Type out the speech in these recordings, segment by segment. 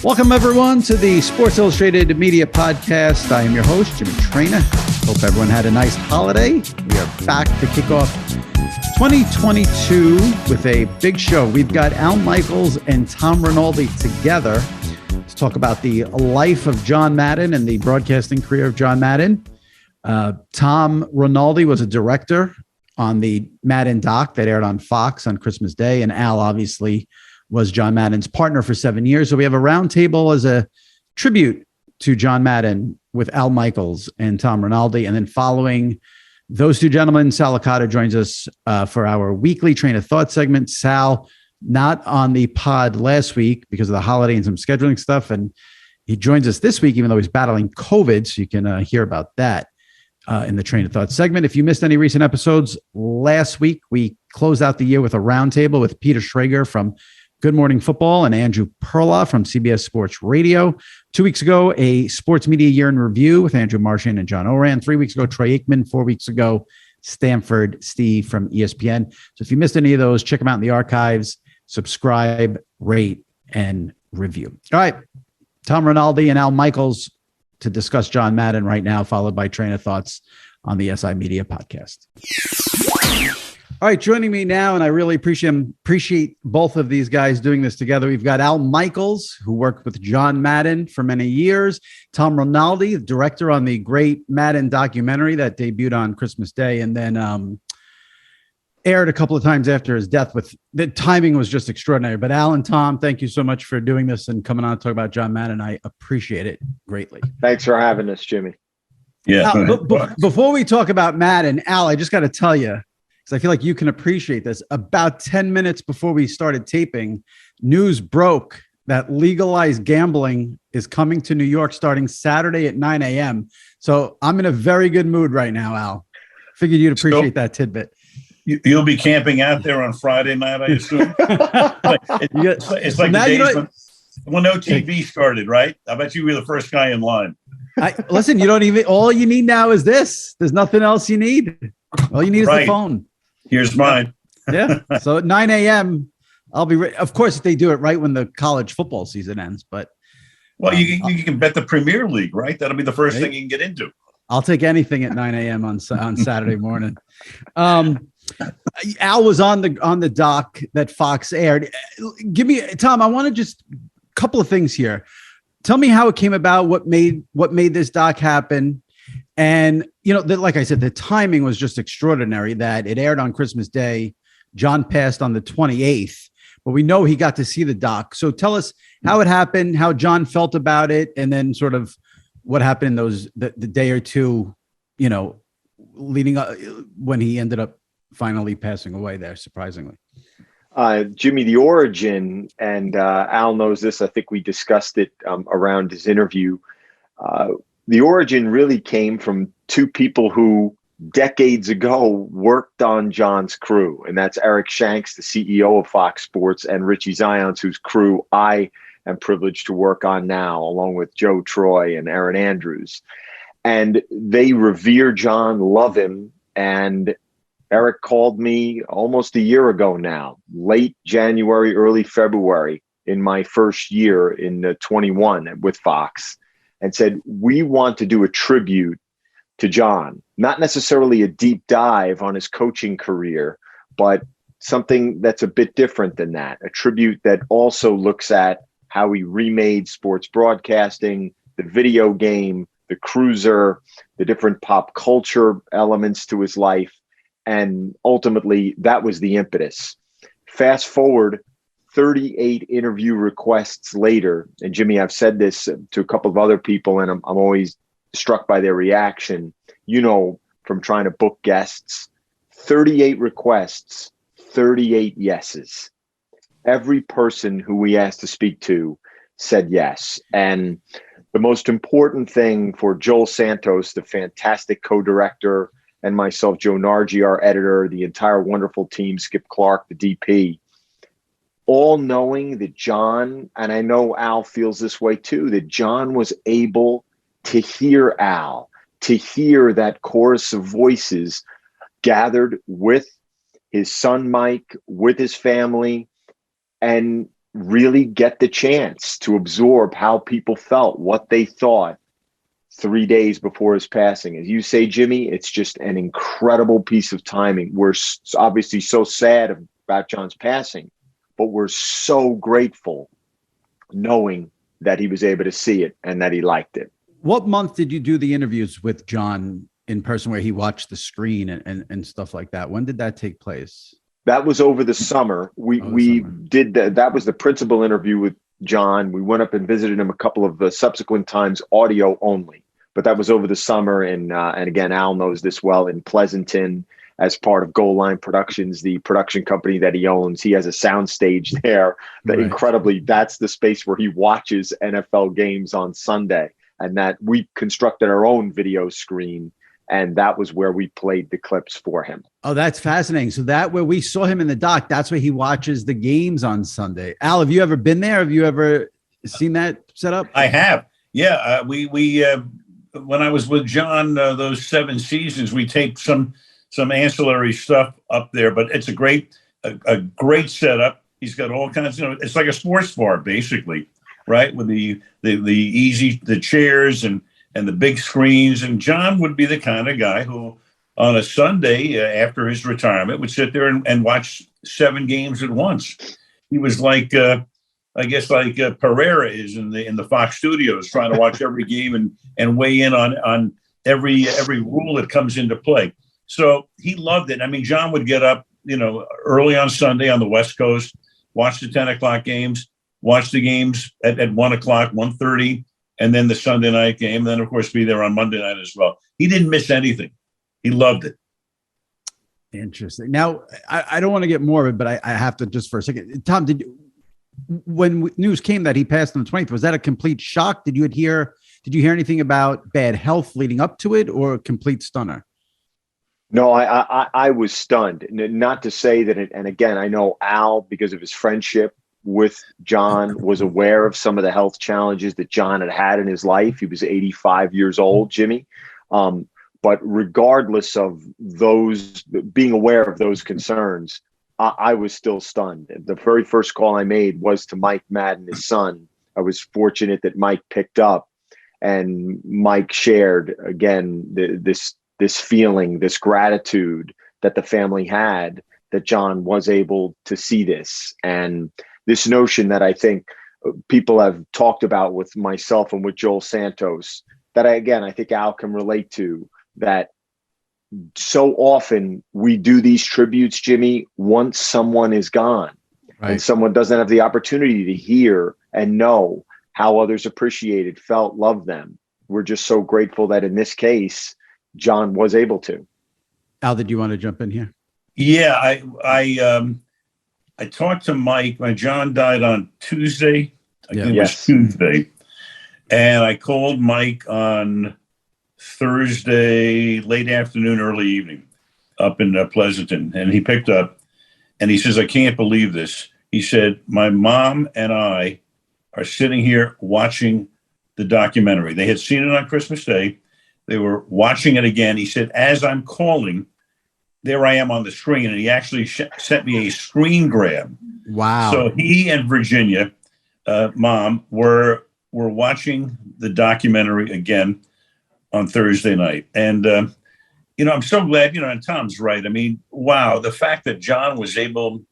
Welcome, everyone, to the Sports Illustrated Media Podcast. I am your host, Jimmy Traina. Hope everyone had a nice holiday. We are back to kick off 2022 with a big show. We've got Al Michaels and Tom Rinaldi together to talk about the life of John Madden and the broadcasting career of John Madden. Tom Rinaldi was a director on the Madden doc that aired on Fox on Christmas Day, and Al obviously was John Madden's partner for 7 years. So we have a roundtable as a tribute to John Madden with Al Michaels and Tom Rinaldi. And then following those two gentlemen, Sal Licata joins us for our weekly Train of Thought segment. Sal, not on the pod last week because of the holiday and some scheduling stuff. And he joins us this week, even though he's battling COVID. So you can hear about that in the Train of Thought segment. If you missed any recent episodes, last week we closed out the year with a roundtable with Peter Schrager from Good Morning Football and Andrew Perla from CBS Sports Radio. 2 weeks ago, a sports media year in review with Andrew Marchand and John Oran. 3 weeks ago, Troy Aikman. 4 weeks ago, Stanford Steve from ESPN. So if you missed any of those, check them out in the archives. Subscribe, rate, and review. All right. Tom Rinaldi and Al Michaels to discuss John Madden right now, followed by Train of Thoughts on the SI Media Podcast. All right, joining me now, and I really appreciate both of these guys doing this together. We've got Al Michaels, who worked with John Madden for many years. Tom Rinaldi, the director on the great Madden documentary that debuted on Christmas Day and then aired a couple of times after his death. With the timing was just extraordinary. But Al and Tom, thank you so much for doing this and coming on to talk about John Madden. I appreciate it greatly. Thanks for having us, Jimmy. Yeah. Before we talk about Madden, Al, I just got to tell you, I feel like you can appreciate this. About 10 minutes before we started taping, news broke that legalized gambling is coming to New York starting Saturday at 9 a.m. So I'm in a very good mood right now, Al. Figured you'd appreciate that tidbit. You'll be camping out there on Friday night, I assume. It's like the days when no TV started, right? I bet you were the first guy in line. Listen, all you need now is this. There's nothing else you need. All you need is the phone. Here's mine. Yeah. So at 9 a.m., I'll be ready. Of course, if they do it right when the college football season ends. But you can bet the Premier League, right? That'll be the first thing you can get into. I'll take anything at 9 a.m. on Saturday morning. Al was on the doc that Fox aired. Tom, I want to just a couple of things here. Tell me how it came about, what made this doc happen. And, like I said, the timing was just extraordinary that it aired on Christmas Day. John passed on the 28th, but we know he got to see the doc. So tell us how it happened, how John felt about it, and then sort of what happened in the day or two, leading up when he ended up finally passing away there, surprisingly. Jimmy, the origin, and Al knows this, I think we discussed it around his interview. The origin really came from two people who decades ago worked on John's crew, and that's Eric Shanks, the CEO of Fox Sports, and Richie Zions, whose crew I am privileged to work on now, along with Joe Troy and Aaron Andrews. And they revere John, love him. And Eric called me almost a year ago now, late January, early February, in my first year in 21 with Fox, and said, we want to do a tribute to John, not necessarily a deep dive on his coaching career, but something that's a bit different than that, a tribute that also looks at how he remade sports broadcasting, the video game, the cruiser, the different pop culture elements to his life. And ultimately, that was the impetus. Fast forward 38 interview requests later, and Jimmy, I've said this to a couple of other people, and I'm always struck by their reaction, from trying to book guests, 38 requests, 38 yeses. Every person who we asked to speak to said yes. And the most important thing for Joel Santos, the fantastic co-director, and myself, Joe Nargi, our editor, the entire wonderful team, Skip Clark, the DP, all knowing that John, and I know Al feels this way too, that John was able to hear Al, to hear that chorus of voices gathered with his son, Mike, with his family, and really get the chance to absorb how people felt, what they thought 3 days before his passing. As you say, Jimmy, it's just an incredible piece of timing. We're obviously so sad about John's passing, but we're so grateful knowing that he was able to see it and that he liked it. What month did you do the interviews with John in person where he watched the screen and stuff like that? When did that take place? That was over the summer. We did that. That was the principal interview with John. We went up and visited him a couple of the subsequent times, audio only. But that was over the summer. And again, Al knows this well, in Pleasanton, as part of Goal Line Productions, the production company that he owns. He has a sound stage there. Incredibly, that's the space where he watches NFL games on Sunday. And that we constructed our own video screen. And that was where we played the clips for him. Oh, that's fascinating. So that where we saw him in the doc, that's where he watches the games on Sunday. Al, have you ever been there? Have you ever seen that set up? I have. Yeah. We when I was with John, those 7 seasons, we taped some ancillary stuff up there, but it's a great setup. He's got all kinds of, it's like a sports bar basically, right? With the chairs and the big screens. And John would be the kind of guy who on a Sunday after his retirement would sit there and watch 7 games at once. He was like, I guess like Pereira is in the Fox studios, trying to watch every game and weigh in on every rule that comes into play. So he loved it. I mean, John would get up, early on Sunday on the West Coast, watch the 10 o'clock games, watch the games at 1 o'clock, 1:30, and then the Sunday night game. And then, of course, be there on Monday night as well. He didn't miss anything. He loved it. Interesting. Now, I don't want to get morbid, but I have to just for a second. Tom, when news came that he passed on the 20th, was that a complete shock? Did you hear anything about bad health leading up to it, or a complete stunner? No, I was stunned. Not to say that and again, I know Al, because of his friendship with John, was aware of some of the health challenges that John had in his life. He was 85 years old, Jimmy. But regardless of those, being aware of those concerns, I was still stunned. The very first call I made was to Mike Madden, his son. I was fortunate that Mike picked up, and Mike shared again this feeling, this gratitude that the family had that John was able to see this. And this notion that I think people have talked about with myself and with Joel Santos, that I think Al can relate to, that so often we do these tributes, Jimmy, once someone is gone, right, and someone doesn't have the opportunity to hear and know how others appreciated, felt, loved them. We're just so grateful that in this case, John was able to. Al, did you want to jump in here? Yeah, I talked to Mike when John died on Tuesday. I think it was Tuesday. And I called Mike on Thursday, late afternoon, early evening, up in Pleasanton. And he picked up and he says, I can't believe this. He said, my mom and I are sitting here watching the documentary. They had seen it on Christmas Day. They were watching it again. He said, as I'm calling, there I am on the screen. And he actually sent me a screen grab. Wow. So he and Virginia, mom, were watching the documentary again on Thursday night. And, I'm so glad, and Tom's right. I mean, wow, the fact that John was able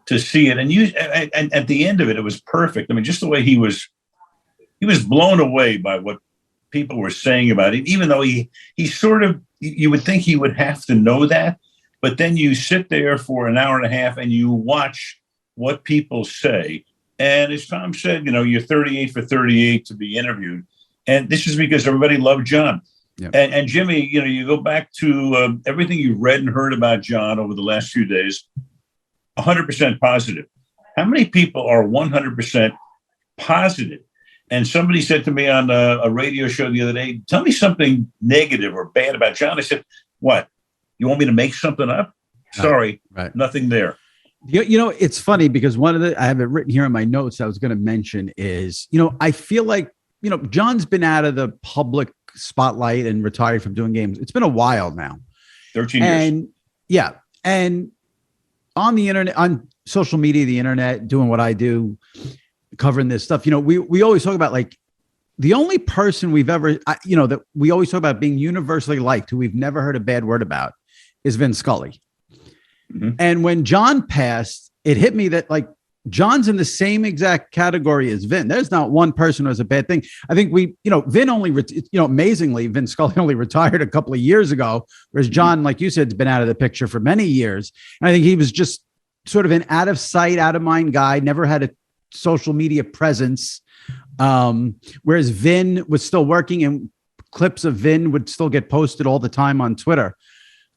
to see it and at the end of it, it was perfect. I mean, just the way he was blown away by what people were saying about it, even though he sort of, you would think he would have to know that, but then you sit there for an hour and a half and you watch what people say. And as Tom said, you're 38 for 38 to be interviewed. And this is because everybody loved John. Yep. And Jimmy, you go back to everything you read and heard about John over the last few days, 100% positive. How many people are 100% positive? And somebody said to me on a radio show the other day, tell me something negative or bad about John. I said, what? You want me to make something up? Sorry, right. Nothing there. It's funny because I have it written here in my notes I was going to mention is, I feel like, John's been out of the public spotlight and retired from doing games. It's been a while now. 13 years. And on the internet, on social media, the internet, doing what I do, covering this stuff, we always talk about like the only person we've ever, that we always talk about being universally liked, who we've never heard a bad word about, is Vin Scully. Mm-hmm. And when John passed, it hit me that like John's in the same exact category as Vin. There's not one person who has a bad thing. I think Vin only, amazingly, Vin Scully only retired a couple of years ago, whereas John, like you said, has been out of the picture for many years. And I think he was just sort of an out of sight, out of mind guy, never had a social media presence. Whereas Vin was still working and clips of Vin would still get posted all the time on Twitter.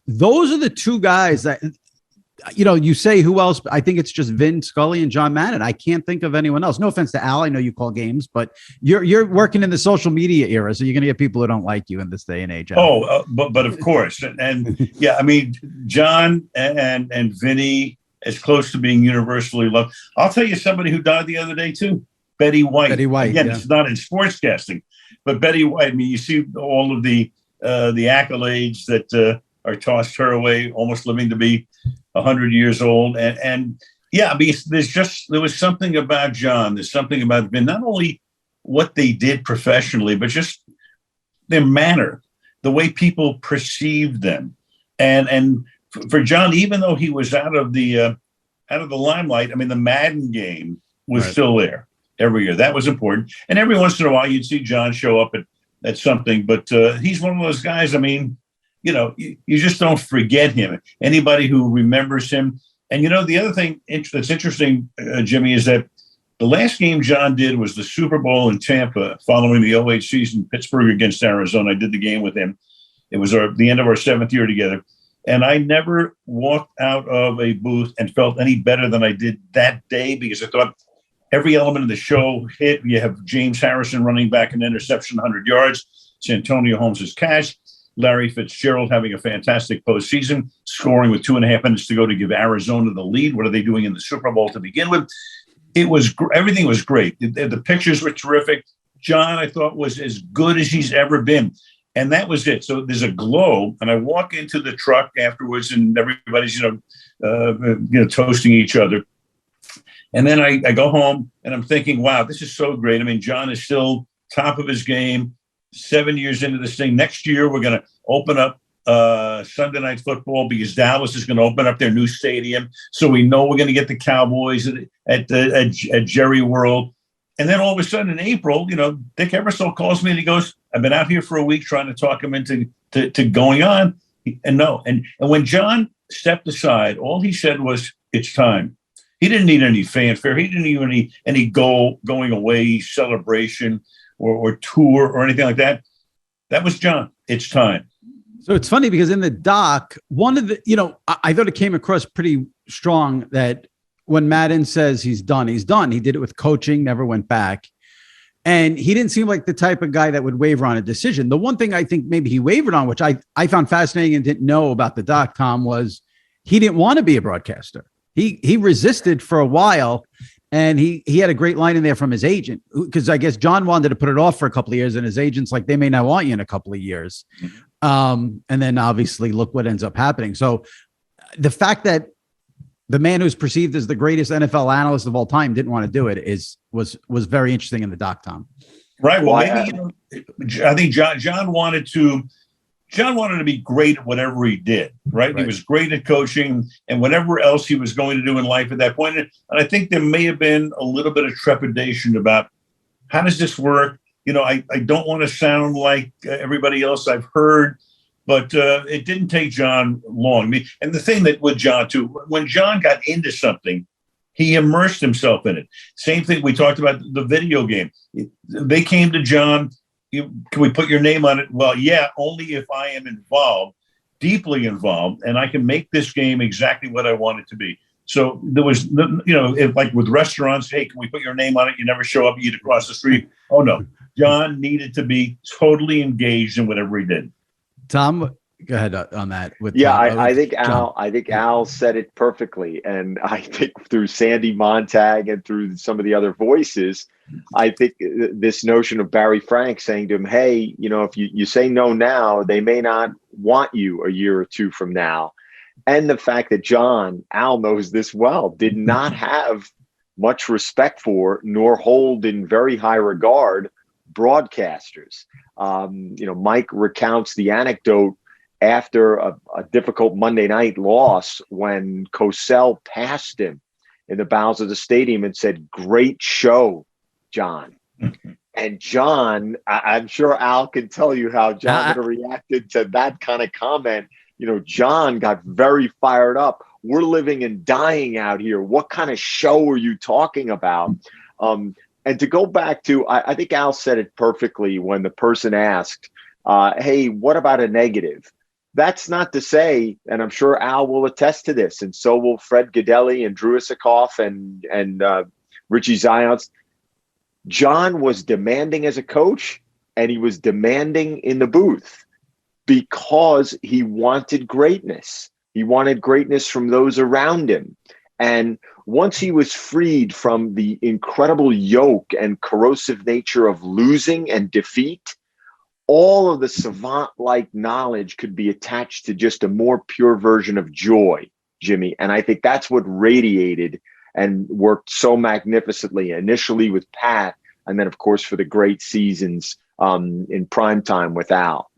Those are the two guys that, you say who else? I think it's just Vin Scully and John Madden. I can't think of anyone else. No offense to Al. I know you call games, but you're working in the social media era. So you're going to get people who don't like you in this day and age. Al. But of course. And yeah, I mean, John and Vinny, as close to being universally loved. I'll tell you somebody who died the other day too. Betty White. Again, yeah. It's not in sportscasting, but Betty White. I mean, you see all of the accolades that are tossed her away, almost living to be 100 years old. And yeah, there was something about John. There's something about Vin, not only what they did professionally, but just their manner, the way people perceived them, and for John, even though he was out of the limelight, I mean, the Madden game was still there every year. That was important. And every once in a while, you'd see John show up at something. But he's one of those guys, I mean, you just don't forget him. Anybody who remembers him. And, the other thing that's interesting, Jimmy, is that the last game John did was the Super Bowl in Tampa following the 2008 season, Pittsburgh against Arizona. I did the game with him. It was the end of our 7th year together. And I never walked out of a booth and felt any better than I did that day, because I thought every element of the show hit. You have James Harrison running back an interception, 100 yards. Santonio Holmes' catch. Larry Fitzgerald having a fantastic postseason, scoring with 2.5 minutes to go to give Arizona the lead. What are they doing in the Super Bowl to begin with? Everything was great. The pictures were terrific. John, I thought, was as good as he's ever been. And that was it. So there's a glow, and I walk into the truck afterwards, and everybody's, toasting each other. And then I go home, and I'm thinking, wow, this is so great. I mean, John is still top of his game, 7 years into this thing. Next year, we're going to open up Sunday Night Football, because Dallas is going to open up their new stadium. So we know we're going to get the Cowboys at Jerry World. And then all of a sudden in April, Dick Ebersol calls me and he goes, I've been out here for a week trying to talk him into going on. And no. And when John stepped aside, all he said was, it's time. He didn't need any fanfare. He didn't need any going away celebration or tour or anything like that. That was John. It's time. So it's funny because in the doc, one of the, I thought it came across pretty strong that when Madden says he's done, he's done. He did it with coaching, never went back. And he didn't seem like the type of guy that would waver on a decision. The one thing I think maybe he wavered on, which I found fascinating and didn't know about the doc, Tom, was he didn't want to be a broadcaster. He resisted for a while, and he had a great line in there from his agent, because I guess John wanted to put it off for a couple of years, and his agent's like, they may not want you in a couple of years. And then obviously look what ends up happening. So the fact that the man who's perceived as the greatest NFL analyst of all time didn't want to do it was very interesting in the doc, Tom. Right. Well, maybe I think John wanted to be great at whatever he did. Right. He was great at coaching and whatever else he was going to do in life at that point. And I think there may have been a little bit of trepidation about how does this work? I don't want to sound like everybody else I've heard. But it didn't take John long. I mean, and the thing that with John, too, when John got into something, he immersed himself in it. Same thing. We talked about the video game. They came to John. Can we put your name on it? Well, yeah, only if I am involved, deeply involved, and I can make this game exactly what I want it to be. So there was, if like with restaurants, hey, can we put your name on it? You never show up, you eat across the street. Oh, no. John needed to be totally engaged in whatever he did. Tom, go ahead on that. I think Al said it perfectly, and I think through Sandy Montag and through some of the other voices, I think this notion of Barry Frank saying to him, "Hey, if you say no now, they may not want you a year or two from now," And the fact that John, Al knows this well, did not have much respect for nor hold in very high regard broadcasters. Mike recounts the anecdote after a difficult Monday night loss when Cosell passed him in the bowels of the stadium and said, "Great show, John." And John, I'm sure Al can tell you how John would have reacted to that kind of comment. John got very fired up. We're living and dying out here. What kind of show are you talking about? And to go back to, I think Al said it perfectly when the person asked, hey, what about a negative? That's not to say, and I'm sure Al will attest to this, and so will Fred Gaudelli and Drew Isikoff and Richie Zions. John was demanding as a coach, and he was demanding in the booth because he wanted greatness. He wanted greatness from those around him. And once he was freed from the incredible yoke and corrosive nature of losing and defeat, all of the savant-like knowledge could be attached to just a more pure version of joy, Jimmy. And I think that's what radiated and worked so magnificently, initially with Pat, and then, of course, for the great seasons in primetime with Al.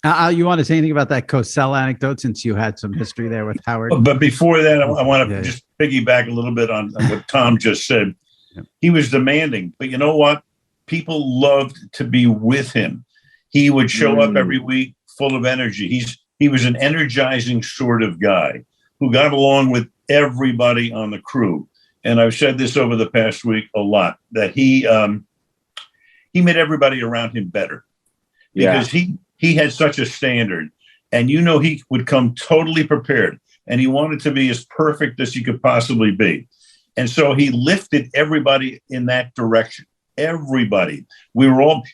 Al, you want to say anything about that Cosell anecdote, since you had some history there with Howard? But before that, I want to just piggyback a little bit on what Tom just said. He was demanding, but you know what? People loved to be with him. He would show up every week full of energy. He was an energizing sort of guy who got along with everybody on the crew. And I've said this over the past week a lot, that he made everybody around him better because he had such a standard, and he would come totally prepared, and he wanted to be as perfect as he could possibly be. And so he lifted everybody in that direction. Everybody.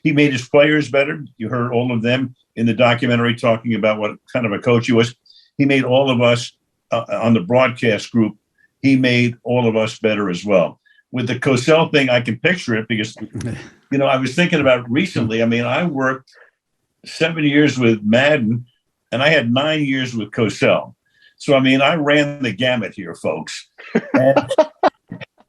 He made his players better. You heard all of them in the documentary talking about what kind of a coach he was. He made all of us on the broadcast group. He made all of us better as well. With the Cosell thing, I can picture it because, I was thinking about it recently. I mean, I worked 7 years with Madden, and I had 9 years with Cosell. So, I mean, I ran the gamut here, folks.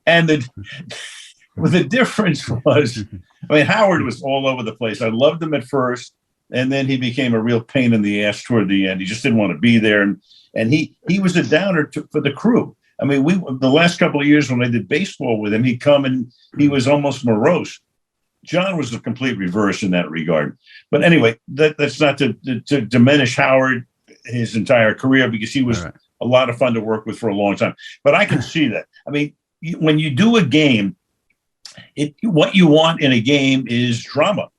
And the difference was, Howard was all over the place. I loved him at first, and then he became a real pain in the ass toward the end. He just didn't want to be there, and he was a downer for the crew. I mean, the last couple of years when I did baseball with him, he'd come and he was almost morose. John was the complete reverse in that regard. But anyway, that's not to diminish Howard his entire career, because he was a lot of fun to work with for a long time. But I can see that. I mean, when you do a game, what you want in a game is drama.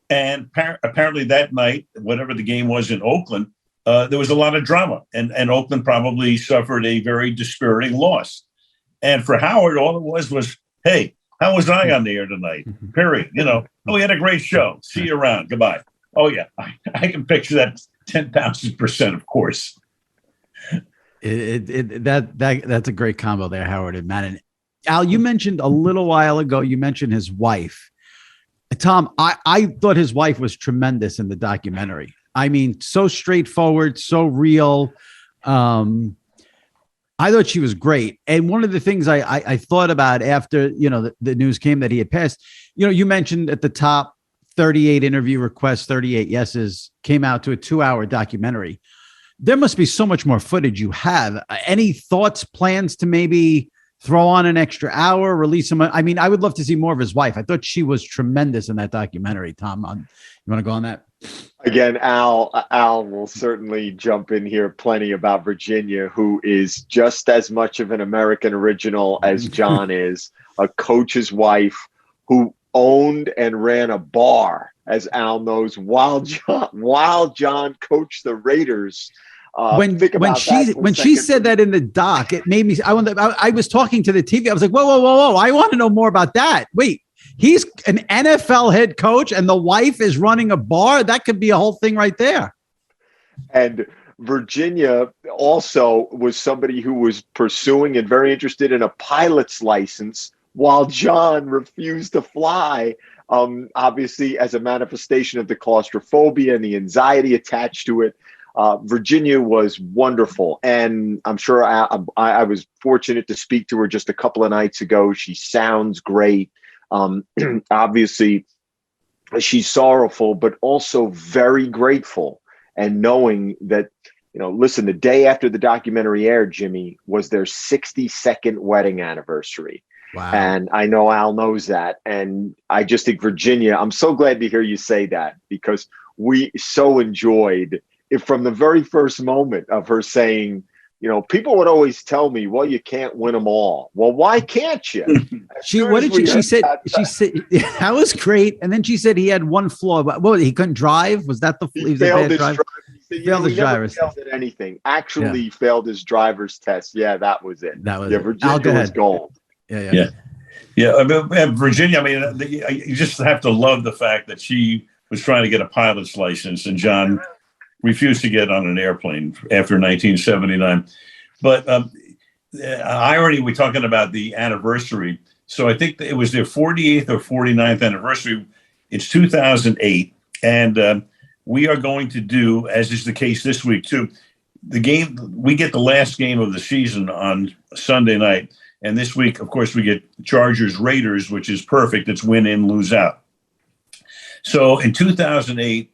And apparently that night, whatever the game was in Oakland, there was a lot of drama. And Oakland probably suffered a very dispiriting loss. And for Howard, all it was, hey, how was I on the air tonight? Period. We had a great show. See you around. Goodbye. Oh, yeah. I can picture that 10,000%, of course. That's a great combo there, Howard and Madden. Al, you mentioned a little while ago, his wife. Tom, I thought his wife was tremendous in the documentary. I mean, so straightforward, so real. I thought she was great. And one of the things I thought about after, the news came that he had passed, you mentioned at the top 38 interview requests, 38 yeses, came out to a 2-hour documentary. There must be so much more footage you have. Any thoughts, plans to maybe throw on an extra hour, release some? I mean, I would love to see more of his wife. I thought she was tremendous in that documentary. Tom, you want to go on that? Again, Al will certainly jump in here plenty about Virginia, who is just as much of an American original as John is, a coach's wife who owned and ran a bar, as Al knows, while John coached the Raiders. When she said that in the doc, it made me. I was talking to the TV. I was like, whoa! I want to know more about that. Wait, he's an NFL head coach, and the wife is running a bar. That could be a whole thing right there. And Virginia also was somebody who was pursuing and very interested in a pilot's license, while John refused to fly. Obviously, as a manifestation of the claustrophobia and the anxiety attached to it. Virginia was wonderful, and I'm sure I was fortunate to speak to her just a couple of nights ago. She sounds great. Obviously, she's sorrowful, but also very grateful, and knowing that, listen, the day after the documentary aired, Jimmy, was their 62nd wedding anniversary. Wow. And I know Al knows that. And I just think Virginia, I'm so glad to hear you say that, because we so enjoyed it from the very first moment of her saying, people would always tell me, well, you can't win them all. Well, why can't you? She said that was great. And then she said he had one flaw. What, he couldn't drive? Was that the he failed his driver? He failed his driver's test. Failed at anything. Actually, he failed his driver's test. Yeah, that was it. Virginia was gold. Yeah. I mean, Virginia, you just have to love the fact that she was trying to get a pilot's license, and John refused to get on an airplane after 1979. But irony, we're talking about the anniversary. So I think it was their 48th or 49th anniversary. It's 2008. And we are going to do, as is the case this week too, the game, we get the last game of the season on Sunday night. And this week, of course, we get Chargers Raiders, which is perfect. It's win in, lose out. So in 2008,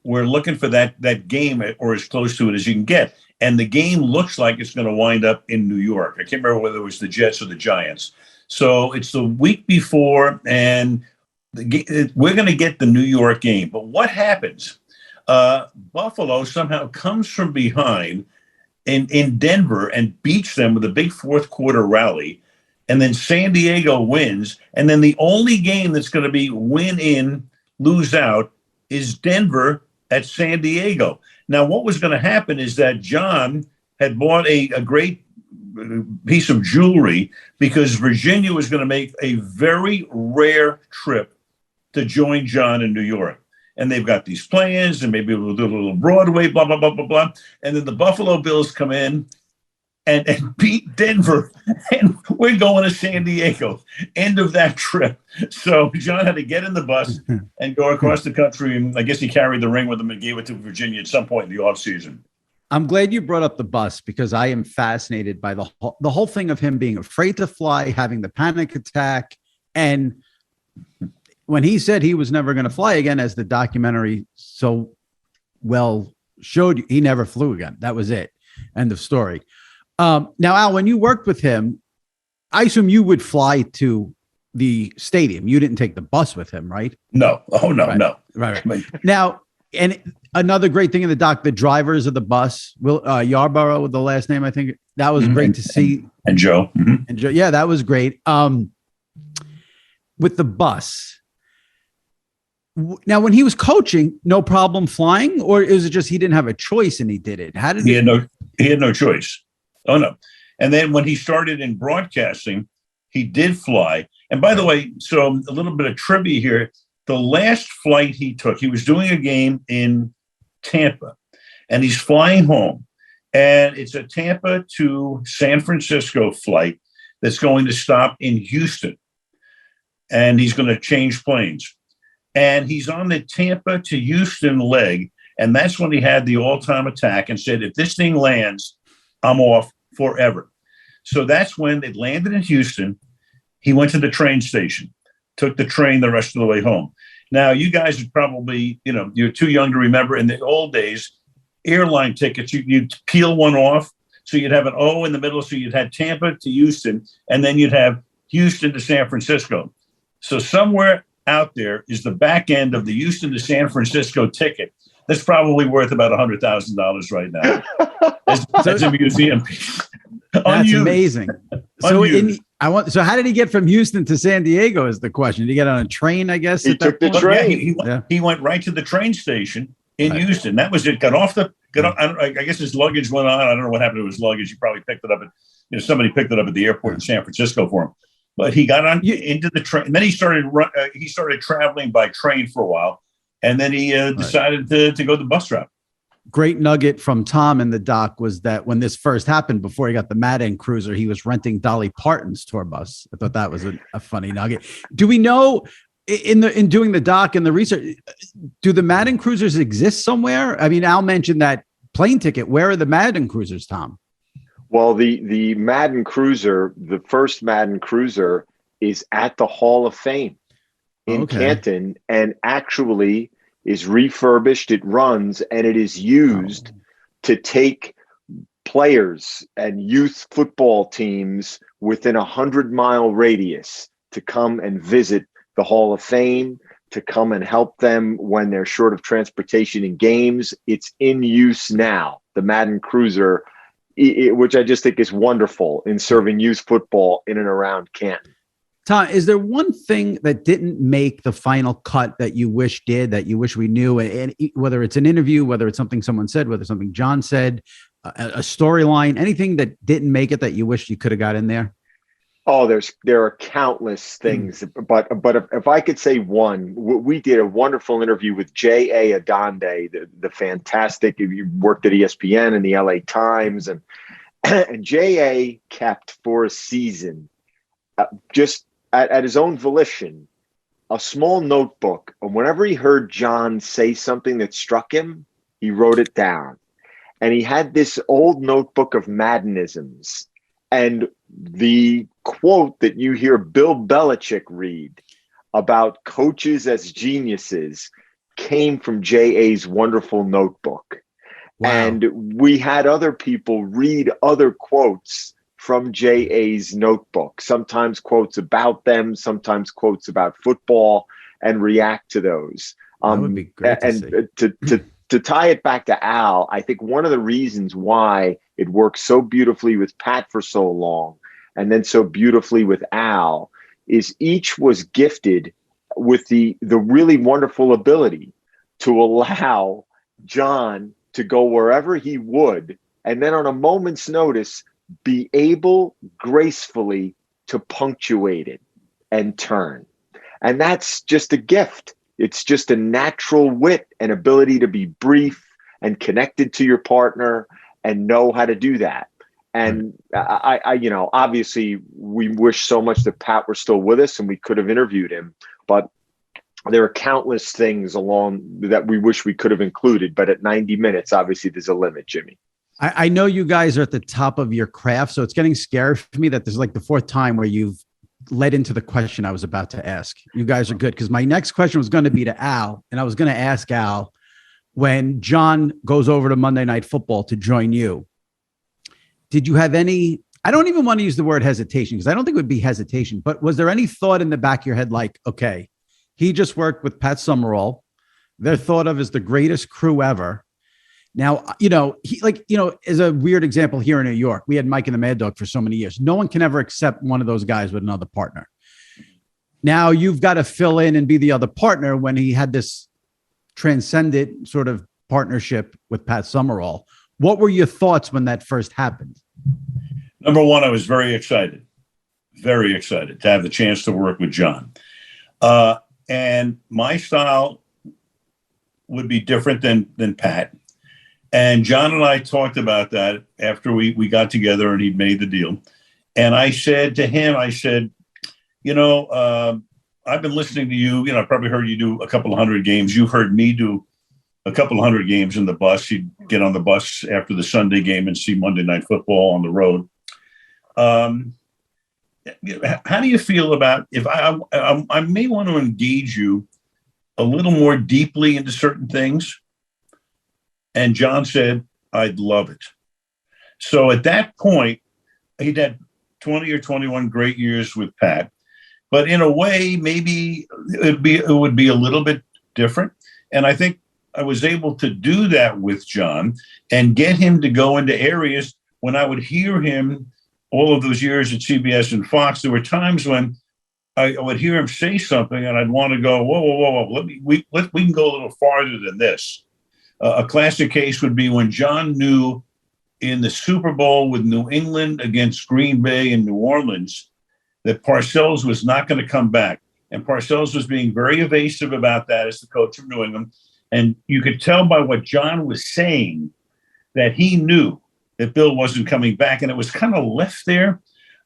we're looking for that game, or as close to it as you can get. And the game looks like it's going to wind up in New York. I can't remember whether it was the Jets or the Giants. So it's the week before, and we're going to get the New York game. But what happens? Buffalo somehow comes from behind in Denver and beats them with a big fourth quarter rally. And then San Diego wins. And then the only game that's going to be win in, lose out is Denver at San Diego. Now, what was going to happen is that John had bought a great piece of jewelry because Virginia was going to make a very rare trip to join John in New York. And they've got these plans, and maybe we'll do a little Broadway, blah, blah, blah, blah, blah. And then the Buffalo Bills come in and beat Denver, and we're going to San Diego. End of that trip. So John had to get in the bus and go across the country, and I guess he carried the ring with him and gave it to Virginia at some point in the offseason. I'm glad you brought up the bus, because I am fascinated by the whole thing of him being afraid to fly, having the panic attack. And when he said he was never going to fly again, as the documentary so well showed you, he never flew again. That was it. End of story. Now, Al, when you worked with him, I assume you would fly to the stadium. You didn't take the bus with him, right? No. Oh, no, right. No. Right. Now, and another great thing in the doc, the drivers of the bus, Yarborough with the last name, I think that was great to see. And Joe. Mm-hmm. And Joe, yeah, that was great. With the bus. Now, when he was coaching, no problem flying, or is it just he didn't have a choice and he did it? How did he had no choice. Oh, no. And then when he started in broadcasting, he did fly. And by the way, so a little bit of trivia here. The last flight he took, he was doing a game in Tampa, and he's flying home. And it's a Tampa to San Francisco flight that's going to stop in Houston. And he's going to change planes. And he's on the Tampa to Houston leg. And that's when he had the all-time attack and said, if this thing lands, I'm off forever. So that's when it landed in Houston. He went to the train station, took the train the rest of the way home. Now, you guys would probably, you're too young to remember, in the old days, airline tickets, you'd peel one off. So you'd have an O in the middle. So you'd have Tampa to Houston, and then you'd have Houston to San Francisco. So somewhere out there is the back end of the Houston to San Francisco ticket. That's probably worth about $100,000 right now. That's a museum piece. That's amazing. So how did he get from Houston to San Diego is the question. Did he get on a train, I guess? He took the train. Yeah, he went right to the train station in Houston. That was it. Got off. I guess his luggage went on. I don't know what happened to his luggage. He probably picked it up somebody picked it up at the airport in San Francisco for him. But he got on into the train. And then he started traveling by train for a while. And then he decided to go the bus route. Great nugget from Tom in the doc was that when this first happened, before he got the Madden cruiser, he was renting Dolly Parton's tour bus. I thought that was a funny nugget. Do we know in doing the doc and the research, do the Madden cruisers exist somewhere? I mean, Al mentioned that plane ticket. Where are the Madden cruisers, Tom? Well, the Madden Cruiser, the first Madden Cruiser, is at the Hall of Fame in Canton, and actually is refurbished. It runs, and it is used to take players and youth football teams within 100-mile radius to come and visit the Hall of Fame, to come and help them when they're short of transportation in games. It's in use now, the Madden Cruiser, which I just think is wonderful in serving youth football in and around Canton. Tom, is there one thing that didn't make the final cut that you wish did, that you wish we knew? And whether it's an interview, whether it's something someone said, whether it's something John said, a storyline, anything that didn't make it that you wish you could have got in there? Oh, there are countless things, but if I could say one, we did a wonderful interview with J.A. Adonde, the fantastic, he worked at ESPN and the LA Times, and J.A. kept for a season, just at his own volition, a small notebook, and whenever he heard John say something that struck him, he wrote it down. And he had this old notebook of Maddenisms. And the quote that you hear Bill Belichick read about coaches as geniuses came from J.A.'s wonderful notebook. Wow. And we had other people read other quotes from J.A.'s notebook, sometimes quotes about them, sometimes quotes about football, and react to those. That would be great to tie it back to Al, I think one of the reasons why it worked so beautifully with Pat for so long and then so beautifully with Al is each was gifted with the really wonderful ability to allow John to go wherever he would, and then on a moment's notice, be able gracefully to punctuate it and turn. And that's just a gift. It's just a natural wit and ability to be brief and connected to your partner and know how to do that. And I obviously we wish so much that Pat were still with us and we could have interviewed him, but there are countless things along that we wish we could have included. But at 90 minutes, obviously there's a limit, Jimmy. I know you guys are at the top of your craft, so it's getting scary for me that this is like the fourth time where you've led into the question I was about to ask. You guys are good, because my next question was going to be to Al, and I was going to ask Al, when John goes over to Monday Night Football to join you, did you have any, I don't even want to use the word hesitation, because I don't think it would be hesitation, but was there any thought in the back of your head like, okay, he just worked with Pat Summerall, they're thought of as the greatest crew ever. Now, as a weird example here in New York, we had Mike and the Mad Dog for so many years. No one can ever accept one of those guys with another partner. Now you've got to fill in and be the other partner when he had this transcendent sort of partnership with Pat Summerall. What were your thoughts when that first happened? Number one, I was very excited to have the chance to work with John. And my style would be different than Pat. And John and I talked about that after we got together and he'd made the deal. And I said to him, I've been listening to you. I probably heard you do a couple of hundred games. You've heard me do a couple of hundred games in the bus. You'd get on the bus after the Sunday game and see Monday Night Football on the road. How do you feel about if I may want to engage you a little more deeply into certain things? And John said, I'd love it. So at that point, he'd had 20 or 21 great years with Pat. But in a way, maybe it would be a little bit different. And I think I was able to do that with John and get him to go into areas when I would hear him all of those years at CBS and Fox. There were times when I would hear him say something and I'd want to go, whoa. We can go a little farther than this. A classic case would be when John knew in the Super Bowl with New England against Green Bay and New Orleans that Parcells was not going to come back. And Parcells was being very evasive about that as the coach of New England. And you could tell by what John was saying that he knew that Bill wasn't coming back. And it was kind of left there.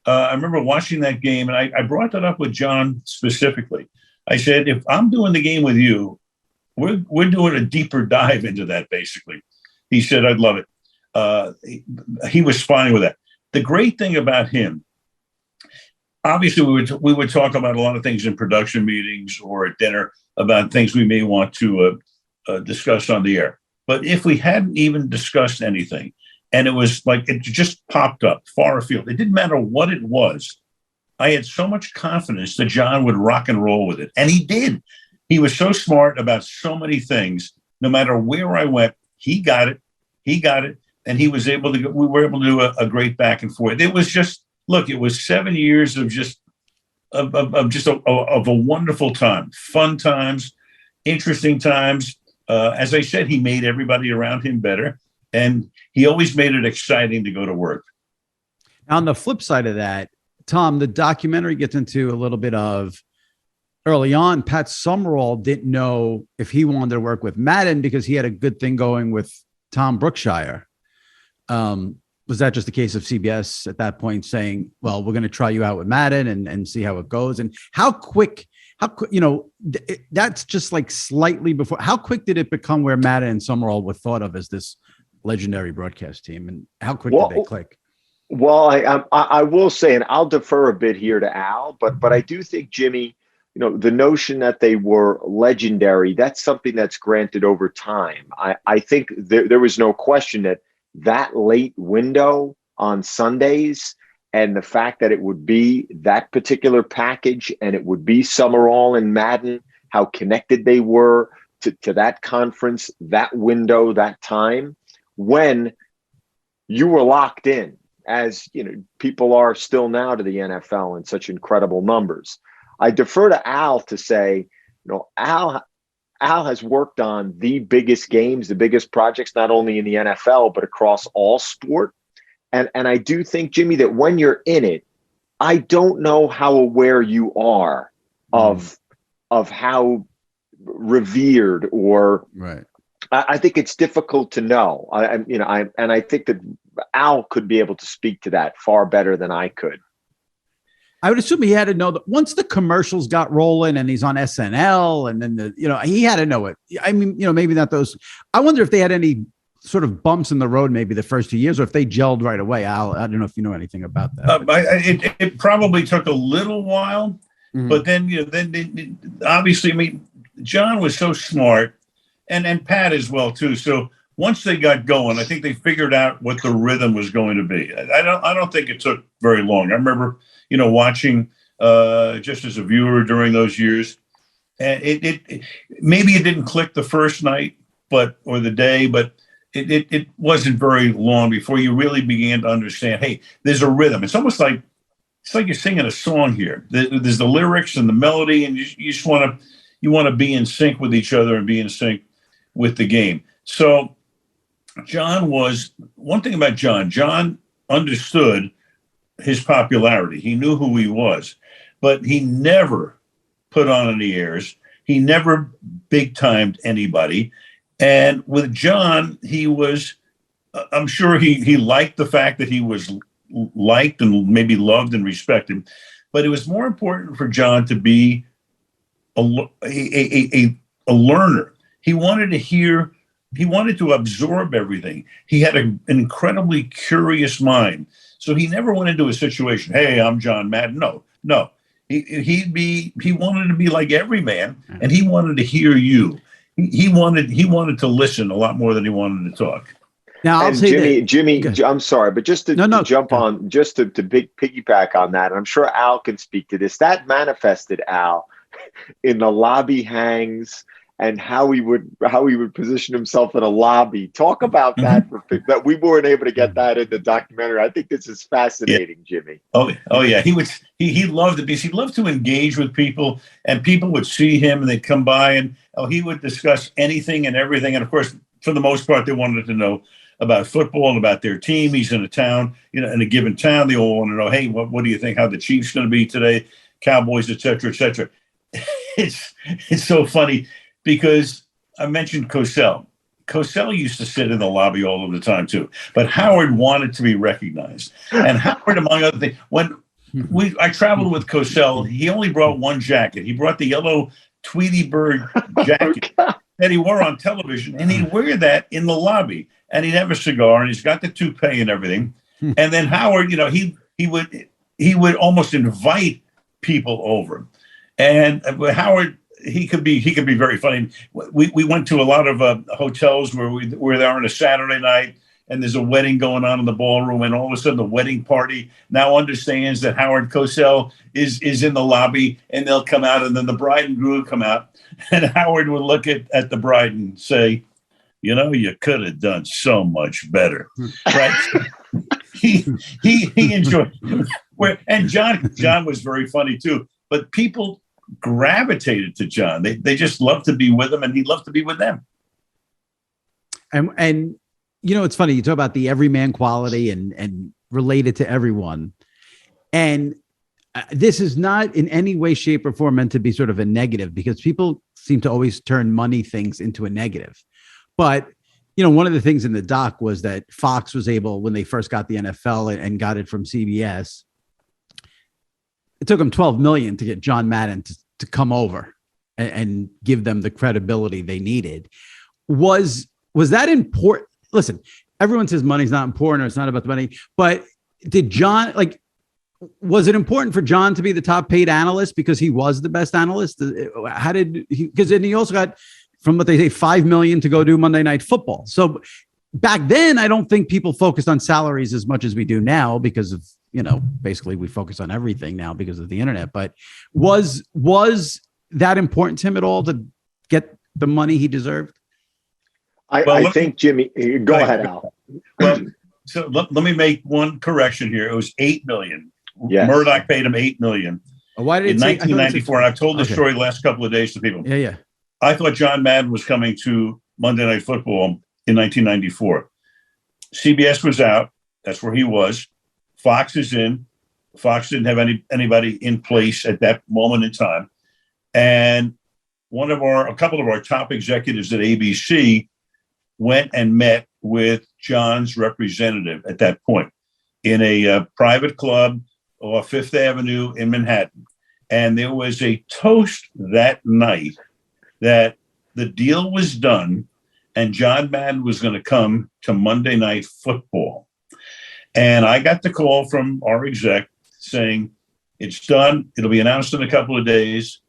I remember watching that game, and I brought that up with John specifically. I said, if I'm doing the game with you, we're doing a deeper dive into that, basically. He said, I'd love it. He was fine with that. The great thing about him, obviously, we would talk about a lot of things in production meetings or at dinner about things we may want to discuss on the air. But if we hadn't even discussed anything, and it was like it just popped up far afield, it didn't matter what it was. I had so much confidence that John would rock and roll with it. And he did. He was so smart about so many things. No matter where I went, he got it. He got it. And he was able to, we were able to do a great back and forth. It was just, look, it was 7 years of just a wonderful time, fun times, interesting times. As I said, he made everybody around him better, and he always made it exciting to go to work. On the flip side of that, Tom, the documentary gets into a little bit of early on, Pat Summerall didn't know if he wanted to work with Madden because he had a good thing going with Tom Brookshire. Was that just a case of CBS at that point saying, well, we're going to try you out with Madden and see how it goes? And how quick, that's just like slightly before, how quick did it become where Madden and Summerall were thought of as this legendary broadcast team? And how quick did they click? Well, I will say, and I'll defer a bit here to Al, but I do think, Jimmy, the notion that they were legendary, that's something that's granted over time. I think there was no question that late window on Sundays and the fact that it would be that particular package and it would be Summerall and Madden, how connected they were to that conference, that window, that time, when you were locked in, as people are still now to the NFL in such incredible numbers. I defer to Al to say, Al has worked on the biggest games, the biggest projects, not only in the NFL, but across all sport. And I do think, Jimmy, that when you're in it, I don't know how aware you are of how revered or right. I think it's difficult to know. I think that Al could be able to speak to that far better than I could. I would assume he had to know that once the commercials got rolling and he's on SNL and then he had to know it. I mean, maybe not those. I wonder if they had any sort of bumps in the road, maybe the first 2 years, or if they gelled right away. Al, I don't know if you know anything about that. It probably took a little while, but then, obviously, I mean, John was so smart and Pat as well, too. So once they got going, I think they figured out what the rhythm was going to be. I don't think it took very long. I remember, watching just as a viewer during those years, and it maybe it didn't click the first night, or the day, but it wasn't very long before you really began to understand. Hey, there's a rhythm. It's almost like you're singing a song here. There's the lyrics and the melody, and you just want to be in sync with each other and be in sync with the game. So John was one thing about John. John understood his popularity. He knew who he was, but he never put on any airs. He never big timed anybody. And with John, he was, I'm sure he liked the fact that he was liked and maybe loved and respected, but it was more important for John to be a learner. He wanted to hear, he wanted to absorb everything. He had an incredibly curious mind. So he never went into a situation, hey, I'm John Madden. No. He wanted to be like every man, and he wanted to hear you. He wanted to listen a lot more than he wanted to talk. Now, I'll say Jimmy, I'm sorry, but just to jump on, just to piggyback on that, and I'm sure Al can speak to this, that manifested, Al, in the lobby hangs and how he would position himself in a lobby. Talk about that, that we weren't able to get that in the documentary. I think this is fascinating, Jimmy. Oh yeah. He loved it because he loved to engage with people, and people would see him and they'd come by and he would discuss anything and everything. And of course, for the most part, they wanted to know about football and about their team. He's in a town, in a given town. They all want to know, hey, what do you think? How the Chiefs going to be today? Cowboys, et cetera, et cetera. It's so funny because I mentioned Cosell. Cosell used to sit in the lobby all of the time too, but Howard wanted to be recognized. And Howard, among other things, when I traveled with Cosell, he only brought one jacket. He brought the yellow Tweety Bird jacket that he wore on television, and he'd wear that in the lobby. and he'd have a cigar, and he's got the toupee and everything. And then Howard, he would almost invite people over, and Howard, he could be very funny. We went to a lot of hotels where we were there on a Saturday night, and there's a wedding going on in the ballroom, and all of a sudden the wedding party now understands that Howard Cosell is in the lobby, and they'll come out, and then the bride and groom come out, and Howard would look at the bride and say, you could have done so much better, right? he enjoyed and John was very funny too, but people gravitated to John. They just loved to be with him, and he loved to be with them. And it's funny, you talk about the everyman quality and related to everyone. And this is not in any way, shape, or form meant to be sort of a negative, because people seem to always turn money things into a negative. But, one of the things in the doc was that Fox was able, when they first got the NFL and got it from CBS, it took them $12 million to get John Madden to come over and give them the credibility they needed. Was that important? Listen, everyone says money's not important or it's not about the money, but did John, was it important for John to be the top paid analyst because he was the best analyst? How did he, because then he also got, from what they say, $5 million to go do Monday Night Football. So back then, I don't think people focused on salaries as much as we do now because of, basically we focus on everything now because of the internet. But was that important to him at all to get the money he deserved? I think, Jimmy, go ahead, Al. Well, so let me make one correction here. It was $8 million. Yes. Murdoch paid him $8 million Why did in 1994. And I've told this story the last couple of days to people. Yeah. I thought John Madden was coming to Monday Night Football in 1994. CBS was out. That's where he was. Fox is in. Fox didn't have anybody in place at that moment in time. And a couple of our top executives at ABC went and met with John's representative at that point in a private club off Fifth Avenue in Manhattan. And there was a toast that night that the deal was done and John Madden was going to come to Monday Night Football. And I got the call from our exec saying, it's done. It'll be announced in a couple of days.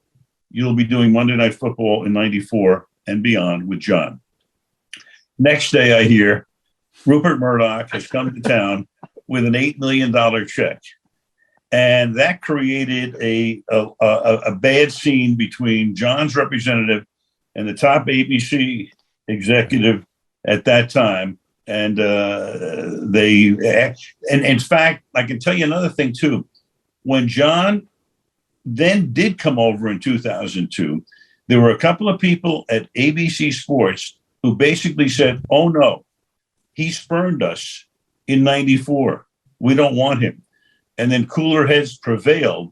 You'll be doing Monday Night Football in 94 and beyond with John. Next day I hear Rupert Murdoch has come to town with an $8 million check. And that created a bad scene between John's representative and the top ABC executive at that time. And and in fact, I can tell you another thing too. When John then did come over in 2002, there were a couple of people at ABC Sports who basically said, oh no, he spurned us in 94. We don't want him. And then cooler heads prevailed.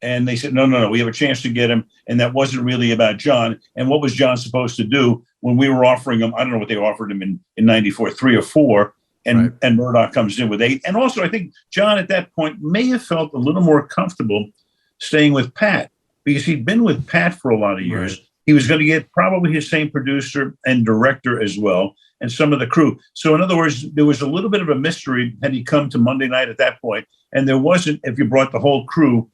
And they said, no, we have a chance to get him. And that wasn't really about John. And what was John supposed to do when we were offering him? I don't know what they offered him in 94, 3 or 4. And Murdoch comes in with 8. And also, I think John at that point may have felt a little more comfortable staying with Pat because he'd been with Pat for a lot of years. Right. He was going to get probably his same producer and director as well, and some of the crew. So in other words, there was a little bit of a mystery had he come to Monday night at that point, and there wasn't if you brought the whole crew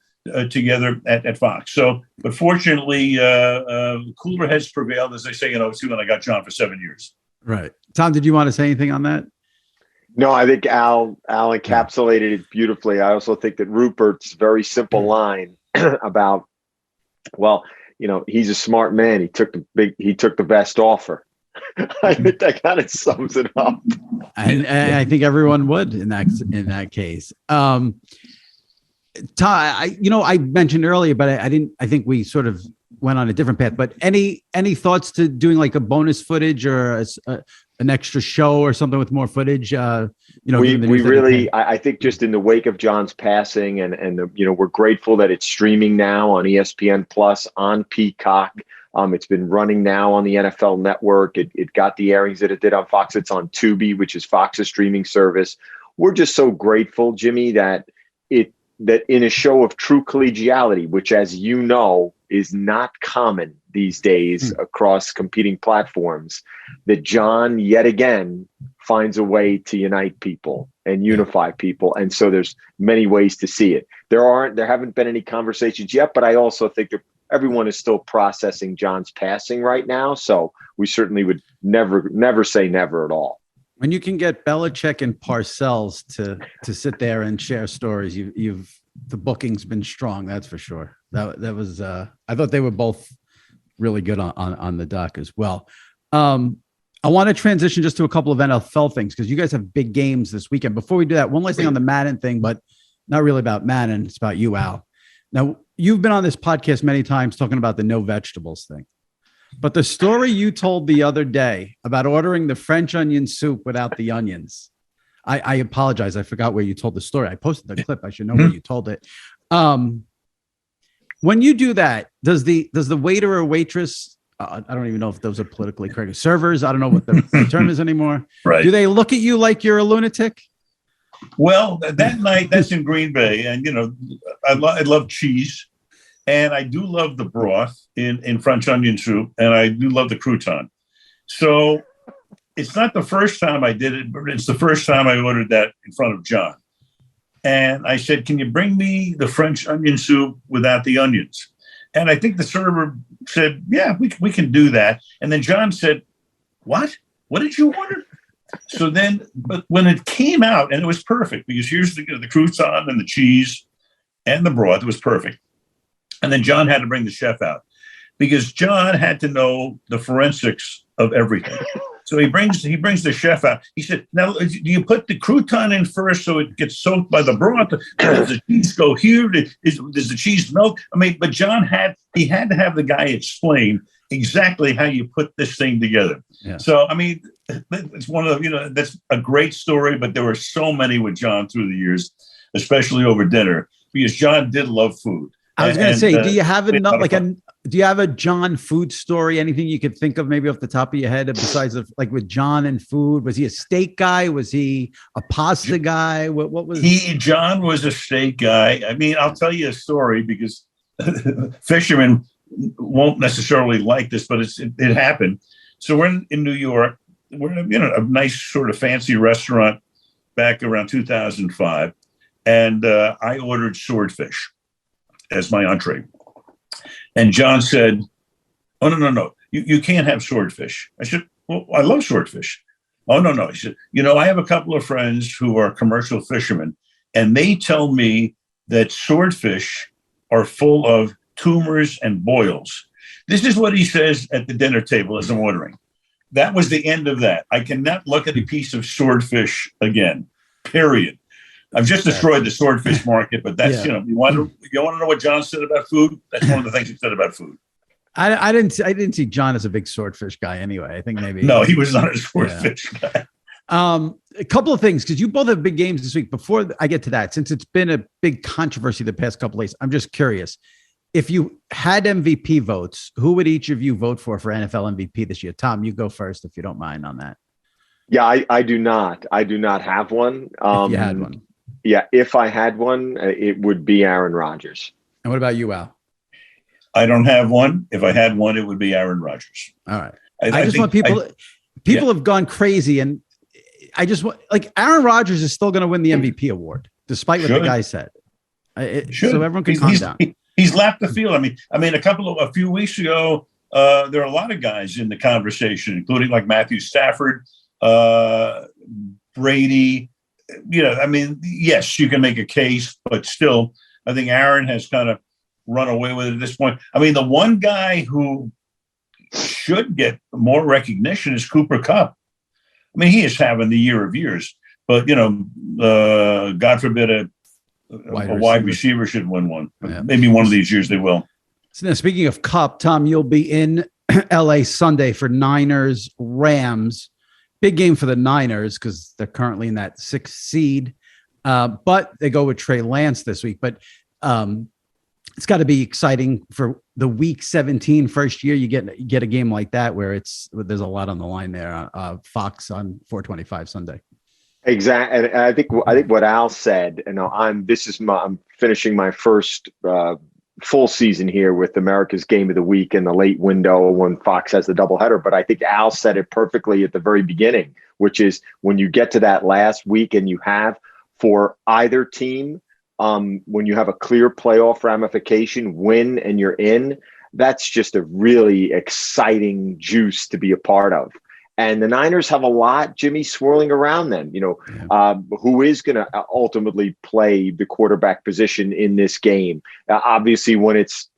together at Fox. So, but fortunately, cooler heads prevailed, as they say in 02, and I got John for 7 years. Right. Tom, did you want to say anything on that? No, I think Al encapsulated it beautifully. I also think that Rupert's very simple line about, well, he's a smart man. He took the best offer. I think that kind of sums it up. I think everyone would in that case. Todd, I mentioned earlier, but I think we sort of went on a different path. But any thoughts to doing like a bonus footage or an extra show or something with more footage? I think just in the wake of John's passing and we're grateful that it's streaming now on ESPN Plus, on Peacock. It's been running now on the NFL Network. It got the airings that it did on Fox. It's on Tubi, which is Fox's streaming service. We're just so grateful, Jimmy, that in a show of true collegiality, which, as you know, is not common these days across competing platforms, that John yet again finds a way to unite people and unify people. And so there's many ways to see it. There haven't been any conversations yet, but I also think that everyone is still processing John's passing right now. So we certainly would never say never at all. When you can get Belichick and Parcells to sit there and share stories, the booking's been strong. That's for sure. That was, I thought they were both really good on the dock as well. I want to transition just to a couple of NFL things because you guys have big games this weekend. Before we do that, one last thing on the Madden thing, but not really about Madden. It's about you, Al. Now, you've been on this podcast many times talking about the no vegetables thing. But the story you told the other day about ordering the French onion soup without the onions, I apologize. I forgot where you told the story. I posted the clip. I should know where you told it. When you do that, does the waiter or waitress, I don't even know if those are politically correct, servers, I don't know what the term is anymore. Right. Do they look at you like you're a lunatic? Well, that night, that's in Green Bay. And, you know, I love cheese. And I do love the broth in French onion soup. And I do love the crouton. So it's not the first time I did it, but it's the first time I ordered that in front of John. And I said, can you bring me the French onion soup without the onions? And I think the server said, yeah, we can do that. And then John said, what? What did you order? So then, but when it came out, and it was perfect, because here's the crouton and the cheese and the broth, it was perfect. And then John had to bring the chef out, because John had to know the forensics of everything. So he brings the chef out. He said, now, do you put the crouton in first so it gets soaked by the broth? Does the cheese go here? Does the cheese melt? I mean, but John had to have the guy explain exactly how you put this thing together. Yeah. So, I mean, it's one of the, that's a great story, but there were so many with John through the years, especially over dinner, because John did love food. I was going to say, do you have do you have a John food story? Anything you could think of maybe off the top of your head besides like with John and food? Was he a steak guy? Was he a pasta guy? What was John was a steak guy. I mean, I'll tell you a story because fishermen won't necessarily like this, but it happened. So we're in New York. We're in a nice sort of fancy restaurant back around 2005. And I ordered swordfish as my entree. And John said, oh, no. You can't have swordfish. I said, well, I love swordfish. Oh, no. He said, I have a couple of friends who are commercial fishermen, and they tell me that swordfish are full of tumors and boils. This is what he says at the dinner table as I'm ordering. That was the end of that. I cannot look at a piece of swordfish again, period. I've just destroyed the swordfish market, but that's, you want to know what John said about food? That's one of the things he said about food. I didn't see John as a big swordfish guy anyway. I think maybe. No, he was not a swordfish guy. A couple of things, because you both have big games this week. Before I get to that, since it's been a big controversy the past couple of days, I'm just curious. If you had MVP votes, who would each of you vote for NFL MVP this year? Tom, you go first if you don't mind on that. Yeah, I do not. I do not have one. If you had one. Yeah, if I had one, it would be Aaron Rodgers. And what about you, Al? I don't have one. If I had one, it would be Aaron Rodgers. All right. I just want people have gone crazy, and I just want, like, Aaron Rodgers is still going to win the MVP award, despite what the guy said. So everyone can calm down. He's lapped the field. I mean, a few weeks ago, there are a lot of guys in the conversation, including like Matthew Stafford, Brady. Yes, you can make a case, but still, I think Aaron has kind of run away with it at this point. I mean, the one guy who should get more recognition is Cooper Kupp. I mean, he is having the year of years, but, God forbid a wide receiver should win one. Yeah. Maybe one of these years they will. So now, speaking of Kupp, Tom, you'll be in LA Sunday for Niners Rams. Big game for the Niners because they're currently in that 6th seed, but they go with Trey Lance this week. But it's got to be exciting for the Week 17 first year. You get a game like that where there's a lot on the line there. Fox on 425 Sunday. Exactly, and I think what Al said. And I'm finishing my first full season here with America's Game of the Week in the late window when Fox has the doubleheader. But I think Al said it perfectly at the very beginning, which is when you get to that last week and you have for either team, when you have a clear playoff ramification, win and you're in, that's just a really exciting juice to be a part of. And the Niners have a lot, Jimmy, swirling around them. Who is going to ultimately play the quarterback position in this game? Obviously, when it's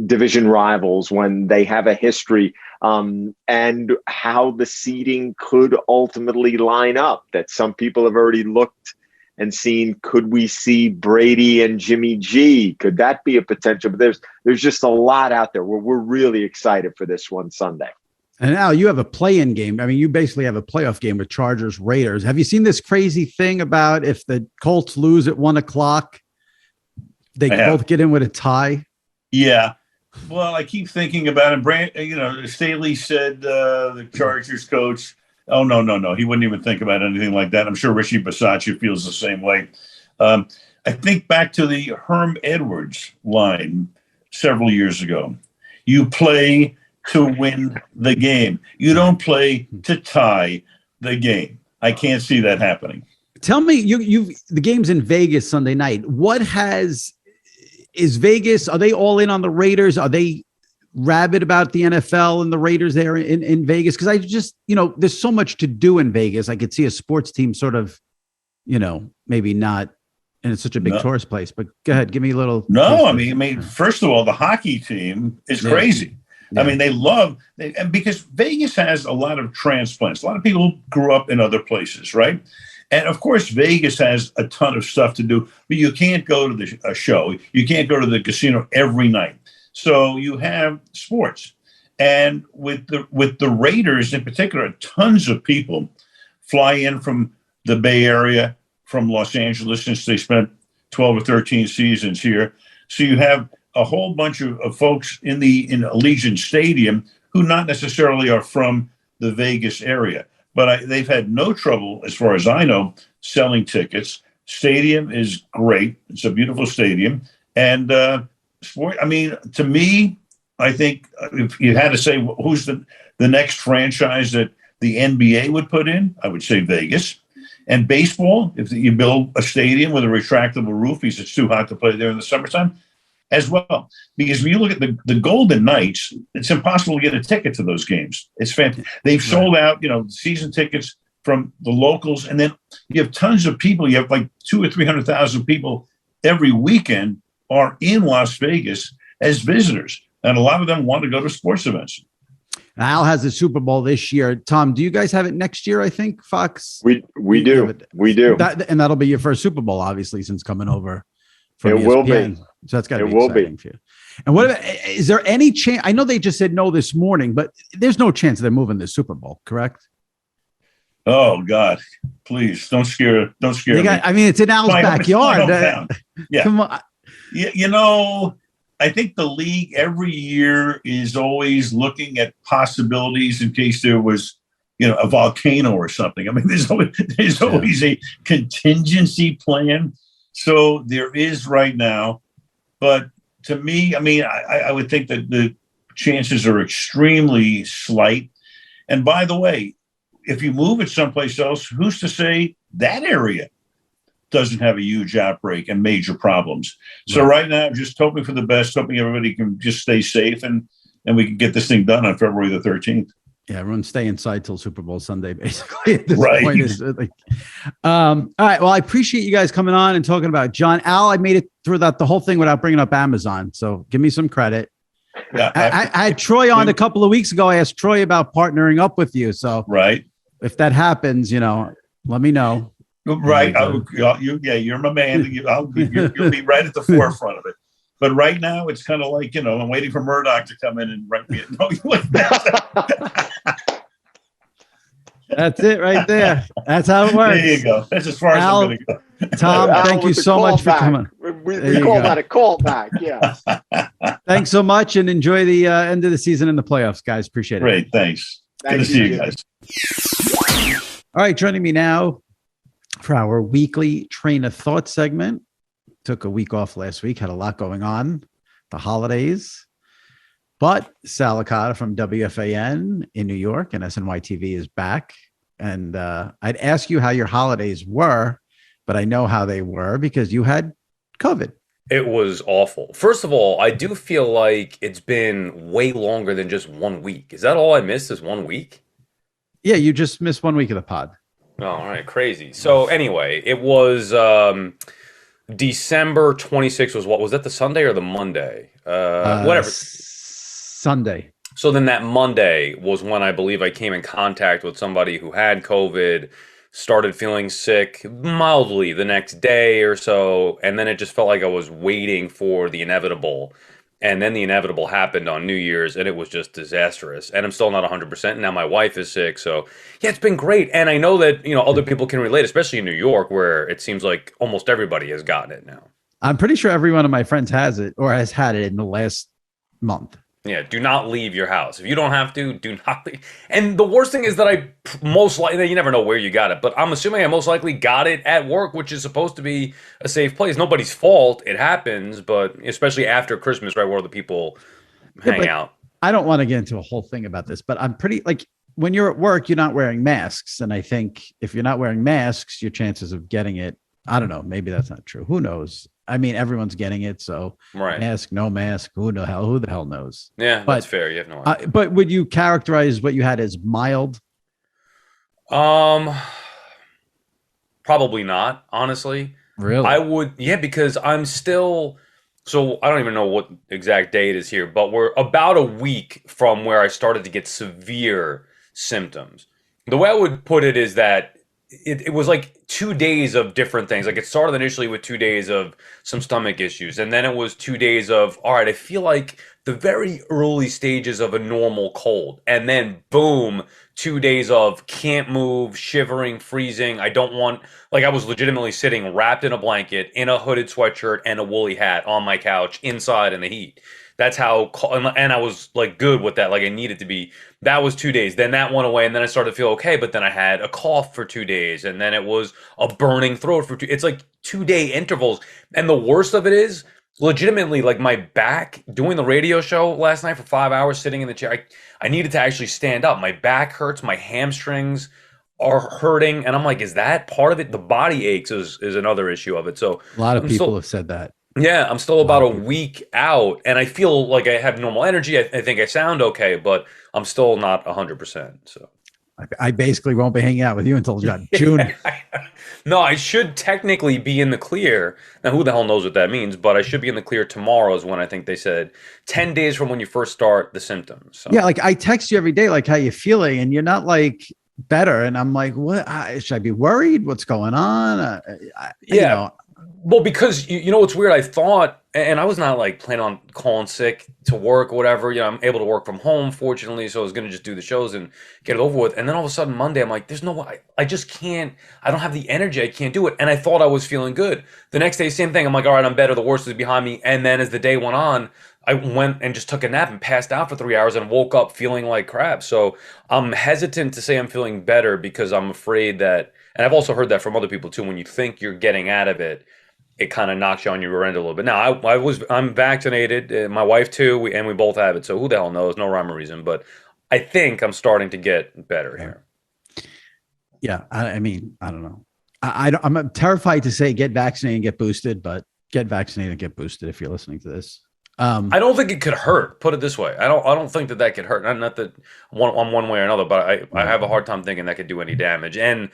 division rivals, when they have a history, and how the seeding could ultimately line up. That some people have already looked and seen. Could we see Brady and Jimmy G? Could that be a potential? But there's just a lot out there. We're really excited for this one Sunday. And now you have a play-in game. I mean, you basically have a playoff game with Chargers, Raiders. Have you seen this crazy thing about if the Colts lose at 1:00, they both get in with a tie? Yeah. Well, I keep thinking about it. Staley said the Chargers coach, oh, no. He wouldn't even think about anything like that. I'm sure Richie Bisaccia feels the same way. I think back to the Herm Edwards line several years ago. You play to win the game. You don't play to tie the game. I can't see that happening. Tell me, the game's in Vegas Sunday night. Is Vegas, are they all in on the Raiders? Are they rabid about the NFL and the Raiders there in Vegas? Because I just, there's so much to do in Vegas. I could see a sports team sort of, maybe not, and it's such a big tourist place, but go ahead, give me a little. No, I mean, first of all, the hockey team is crazy. Yeah. I mean, and because Vegas has a lot of transplants. A lot of people grew up in other places, right? And of course, Vegas has a ton of stuff to do, but you can't go to a show. You can't go to the casino every night. So you have sports. And with the Raiders in particular, tons of people fly in from the Bay Area, from Los Angeles, since they spent 12 or 13 seasons here. So you have a whole bunch of folks in Allegiant Stadium who not necessarily are from the Vegas area, but they've had no trouble, as far as I know, selling tickets. Stadium is great. It's a beautiful stadium. And sport, I mean, to me, I think if you had to say who's the next franchise that the NBA would put in, I would say Vegas. And baseball, if you build a stadium with a retractable roof because it's too hot to play there in the summertime, as well. Because when you look at the Golden Knights, it's impossible to get a ticket to those games. It's fantastic. They've sold out, season tickets from the locals, and then you have tons of people. You have like 200,000 or 300,000 people every weekend are in Las Vegas as visitors, and a lot of them want to go to sports events. Al has the Super Bowl this year. Tom, do you guys have it next year? I think Fox. We do. We do. And that'll be your first Super Bowl, obviously, since coming over from ESPN. Will be. So that's got to be exciting for you. And what about, is there any chance? I know they just said no this morning, but there's no chance they're moving the Super Bowl, correct? Oh God, please don't scare me. I mean, it's in Al's backyard. Yeah. Come on. I think the league every year is always looking at possibilities in case there was, a volcano or something. I mean, there's always a contingency plan. So there is right now. But to me, I mean, I would think that the chances are extremely slight. And by the way, if you move it someplace else, who's to say that area doesn't have a huge outbreak and major problems? So right now, I'm just hoping for the best, hoping everybody can just stay safe and we can get this thing done on February the 13th. Yeah, everyone stay inside till Super Bowl Sunday, basically. At this point all right. Well, I appreciate you guys coming on and talking about John. Al, I made it through the whole thing without bringing up Amazon, so give me some credit. Yeah, I had Troy on a couple of weeks ago. I asked Troy about partnering up with you. So if that happens, let me know. Right. You're my man. You'll be right at the forefront of it. But right now, it's kind of like, I'm waiting for Murdoch to come in and write me. That's it right there. That's how it works. There you go. That's as far as I'm going to go. Tom, thank you so much for coming. We call that a callback. Yeah. Thanks so much, and enjoy the end of the season and the playoffs, guys. Appreciate it. Great. Thanks. Good to see you guys. All right. Joining me now for our weekly Train of Thought segment. Took a week off last week, had a lot going on. the holidays. But Sal Licata from WFAN in New York and SNY TV is back. And I'd ask you how your holidays were, but I know how they were because you had COVID. It was awful. First of all, I do feel like it's been way longer than just 1 week. Is that all I missed is 1 week? Yeah, you just missed 1 week of the pod. Oh, all right, crazy. So anyway, it was December 26th was what? Was that the Sunday or the Monday? Whatever. Sunday. So then that Monday was when I believe I came in contact with somebody who had COVID, started feeling sick mildly the next day or so, and then it just felt like I was waiting for the inevitable. And then the inevitable happened on New Year's, and it was just disastrous. And I'm still not 100%. Now my wife is sick, so yeah, it's been great. And I know that, other people can relate, especially in New York, where it seems like almost everybody has gotten it now. I'm pretty sure every one of my friends has it or has had it in the last month. Yeah, do not leave your house. If you don't have to, do not leave. And the worst thing is that I most likely, you never know where you got it, but I'm assuming I most likely got it at work, which is supposed to be a safe place. Nobody's fault. It happens, but especially after Christmas, right, where the people hang out. I don't want to get into a whole thing about this, but I'm pretty when you're at work, you're not wearing masks. And I think if you're not wearing masks, your chances of getting it, I don't know, maybe that's not true. Who knows? I mean, everyone's getting it, so right. Mask, no mask, who the hell knows? Yeah, that's fair. You have no idea. But would you characterize what you had as mild? Probably not, honestly. Really? I would, yeah, because I'm still, so I don't even know what exact day it is here, but we're about a week from where I started to get severe symptoms. The way I would put it is that it was like 2 days of different things. Like it started initially with 2 days of some stomach issues. And then it was 2 days of, all right, I feel like the very early stages of a normal cold. And then boom, 2 days of can't move, shivering, freezing. I was legitimately sitting wrapped in a blanket, in a hooded sweatshirt and a woolly hat on my couch inside in the heat. That's how, and I was like good with that. Like I needed to be. That was 2 days. Then that went away, and then I started to feel okay. But then I had a cough for 2 days, and then it was a burning throat for 2. It's like 2 day intervals. And the worst of it is, legitimately, like my back doing the radio show last night for 5 hours, sitting in the chair. I needed to actually stand up. My back hurts. My hamstrings are hurting, and I'm like, is that part of it? The body aches is another issue of it. So a lot of people have said that. Yeah, I'm still about a week out, and I feel like I have normal energy. I think I sound okay, but I'm still not 100%. So I basically won't be hanging out with you until June. No, I should technically be in the clear. Now, who the hell knows what that means? But I should be in the clear tomorrow is when I think they said 10 days from when you first start the symptoms. So. Yeah, like I text you every day, like how you feeling, and you're not like better. And I'm like, what? Should I be worried? What's going on? Well, because you know what's weird? I thought, and I was not like planning on calling sick to work or whatever. I'm able to work from home, fortunately, so I was going to just do the shows and get it over with. And then all of a sudden, Monday, I'm like, there's no way. I just can't. I don't have the energy. I can't do it. And I thought I was feeling good. The next day, same thing. I'm like, all right, I'm better. The worst is behind me. And then as the day went on, I went and just took a nap and passed out for 3 hours and woke up feeling like crap. So I'm hesitant to say I'm feeling better because I'm afraid that, and I've also heard that from other people too, when you think you're getting out of it, it kind of knocks you on your rear end a little bit. Now, I'm vaccinated, my wife too, and we both have it. So who the hell knows? No rhyme or reason. But I think I'm starting to get better here. Yeah, I mean, I don't know. I'm terrified to say get vaccinated and get boosted, but get vaccinated and get boosted if you're listening to this. I don't think it could hurt. Put it this way, I don't think that could hurt. Not that one way or another, but I have a hard time thinking that could do any damage. And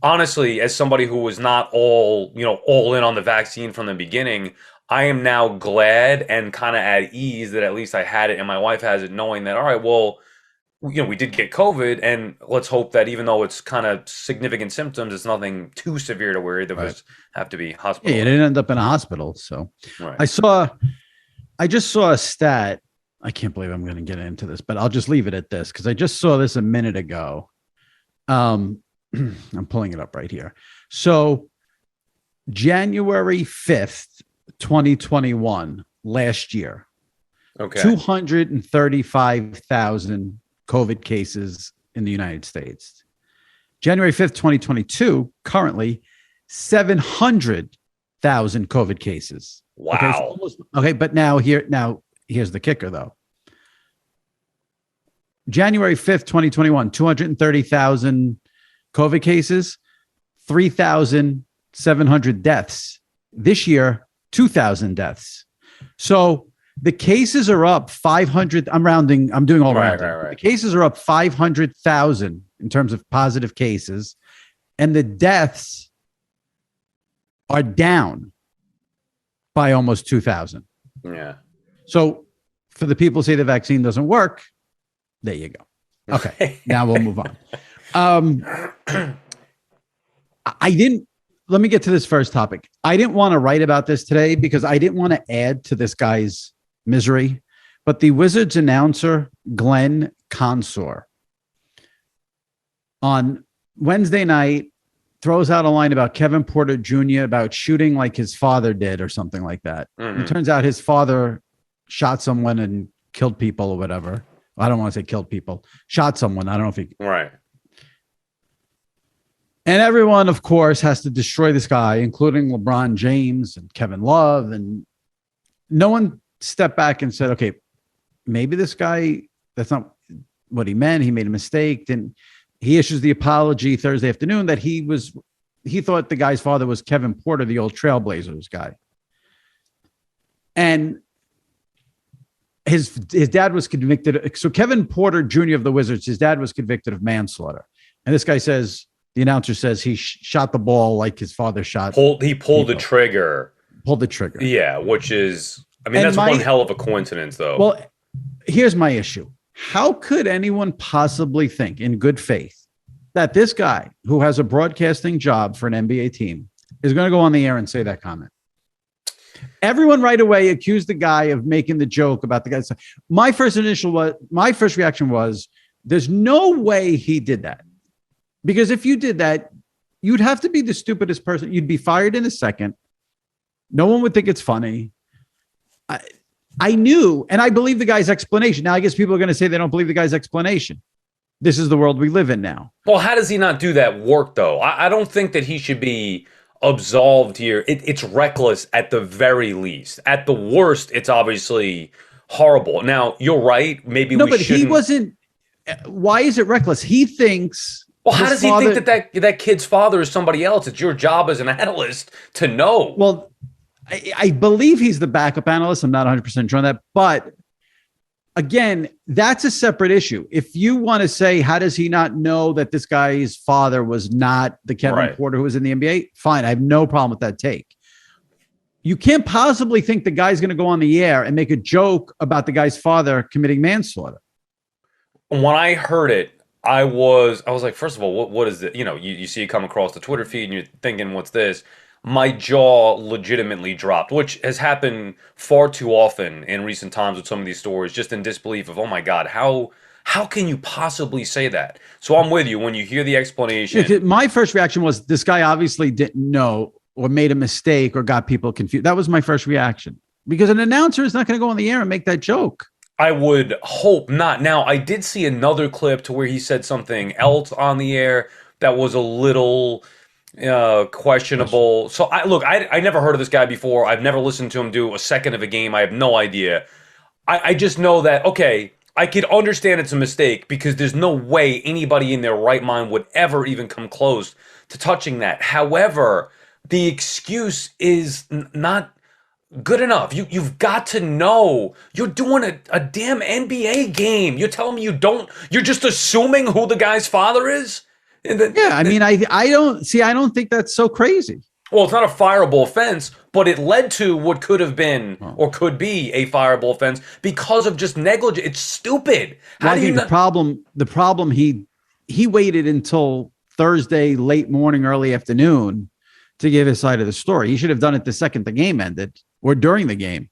honestly, as somebody who was not all in on the vaccine from the beginning, I am now glad and kind of at ease that at least I had it and my wife has it, knowing that all right, well, we did get COVID, and let's hope that even though it's kind of significant symptoms, it's nothing too severe to where either of us have to be hospitalized. Yeah, it didn't end up in a hospital. So right. I just saw a stat. I can't believe I'm going to get into this, but I'll just leave it at this because I just saw this a minute ago. I'm pulling it up right here. So January 5th, 2021, last year, 235,000 COVID cases in the United States. January 5th, 2022, currently 700,000 COVID cases. Wow. Okay, but now here's the kicker, though. January 5th, 2021, 230,000 COVID cases, 3,700 deaths. This year, 2,000 deaths. So the cases are up 500. I'm rounding. I'm doing all rounding. Right. The cases are up 500,000 in terms of positive cases, and the deaths are down by almost 2,000. Yeah. So for the people who say the vaccine doesn't work, there you go. Okay. Now we'll move on. Let me get to this first topic. I didn't want to write about this today because I didn't want to add to this guy's misery, but the Wizards announcer, Glenn Consor, on Wednesday night throws out a line about Kevin Porter Jr. about shooting like his father did or something like that. Mm-hmm. It turns out his father shot someone and killed people or whatever. I don't want to say killed people, shot someone. I don't know if he... Right. And everyone, of course, has to destroy this guy, including LeBron James and Kevin Love. And no one stepped back and said, okay, maybe this guy, that's not what he meant. He made a mistake. Then he issues the apology Thursday afternoon that he thought the guy's father was Kevin Porter, the old Trailblazers guy. And his dad was convicted. So Kevin Porter Jr. of the Wizards, his dad was convicted of manslaughter. And this guy says, the announcer says he shot the ball like his father shot. He pulled the trigger. Pulled the trigger. Yeah, which is, I mean, that's one hell of a coincidence, though. Well, here's my issue. How could anyone possibly think in good faith that this guy who has a broadcasting job for an NBA team is going to go on the air and say that comment? Everyone right away accused the guy of making the joke about the guy. My first reaction was, there's no way he did that. Because if you did that, you'd have to be the stupidest person. You'd be fired in a second. No one would think it's funny. I knew, and I believe the guy's explanation. Now, I guess people are going to say they don't believe the guy's explanation. This is the world we live in now. Well, how does he not do that work, though? I don't think that he should be absolved here. It's reckless at the very least. At the worst, it's obviously horrible. Now, you're right. Maybe no, but he wasn't. Why is it reckless? He thinks. Well, how does he think that kid's father is somebody else? It's your job as an analyst to know. Well, I believe he's the backup analyst. I'm not 100% sure on that. But again, that's a separate issue. If you want to say, how does he not know that this guy's father was not the Kevin Porter who was in the NBA? Fine. I have no problem with that take. You can't possibly think the guy's going to go on the air and make a joke about the guy's father committing manslaughter. When I heard it, I was like, first of all, what is it? You know, you see it come across the Twitter feed and you're thinking, what's this? My jaw legitimately dropped, which has happened far too often in recent times with some of these stories, just in disbelief of, oh my God, how can you possibly say that? So I'm with you when you hear the explanation. Yeah, my first reaction was this guy obviously didn't know or made a mistake or got people confused. That was my first reaction because an announcer is not going to go on the air and make that joke. I would hope not. Now, I did see another clip to where he said something else on the air that was a little questionable. So, I never heard of this guy before. I've never listened to him do a second of a game. I have no idea. I just know that, okay, I could understand it's a mistake because there's no way anybody in their right mind would ever even come close to touching that. However, the excuse is not good enough. You've got to know you're doing a damn NBA game. You're telling me you're just assuming who the guy's father is? I don't think that's so crazy. Well, it's not a fireable offense, but it led to what could have been or could be a fireable offense because of just negligence. It's stupid. The problem he waited until Thursday late morning, early afternoon to give his side of the story. He should have done it the second the game ended or during the game.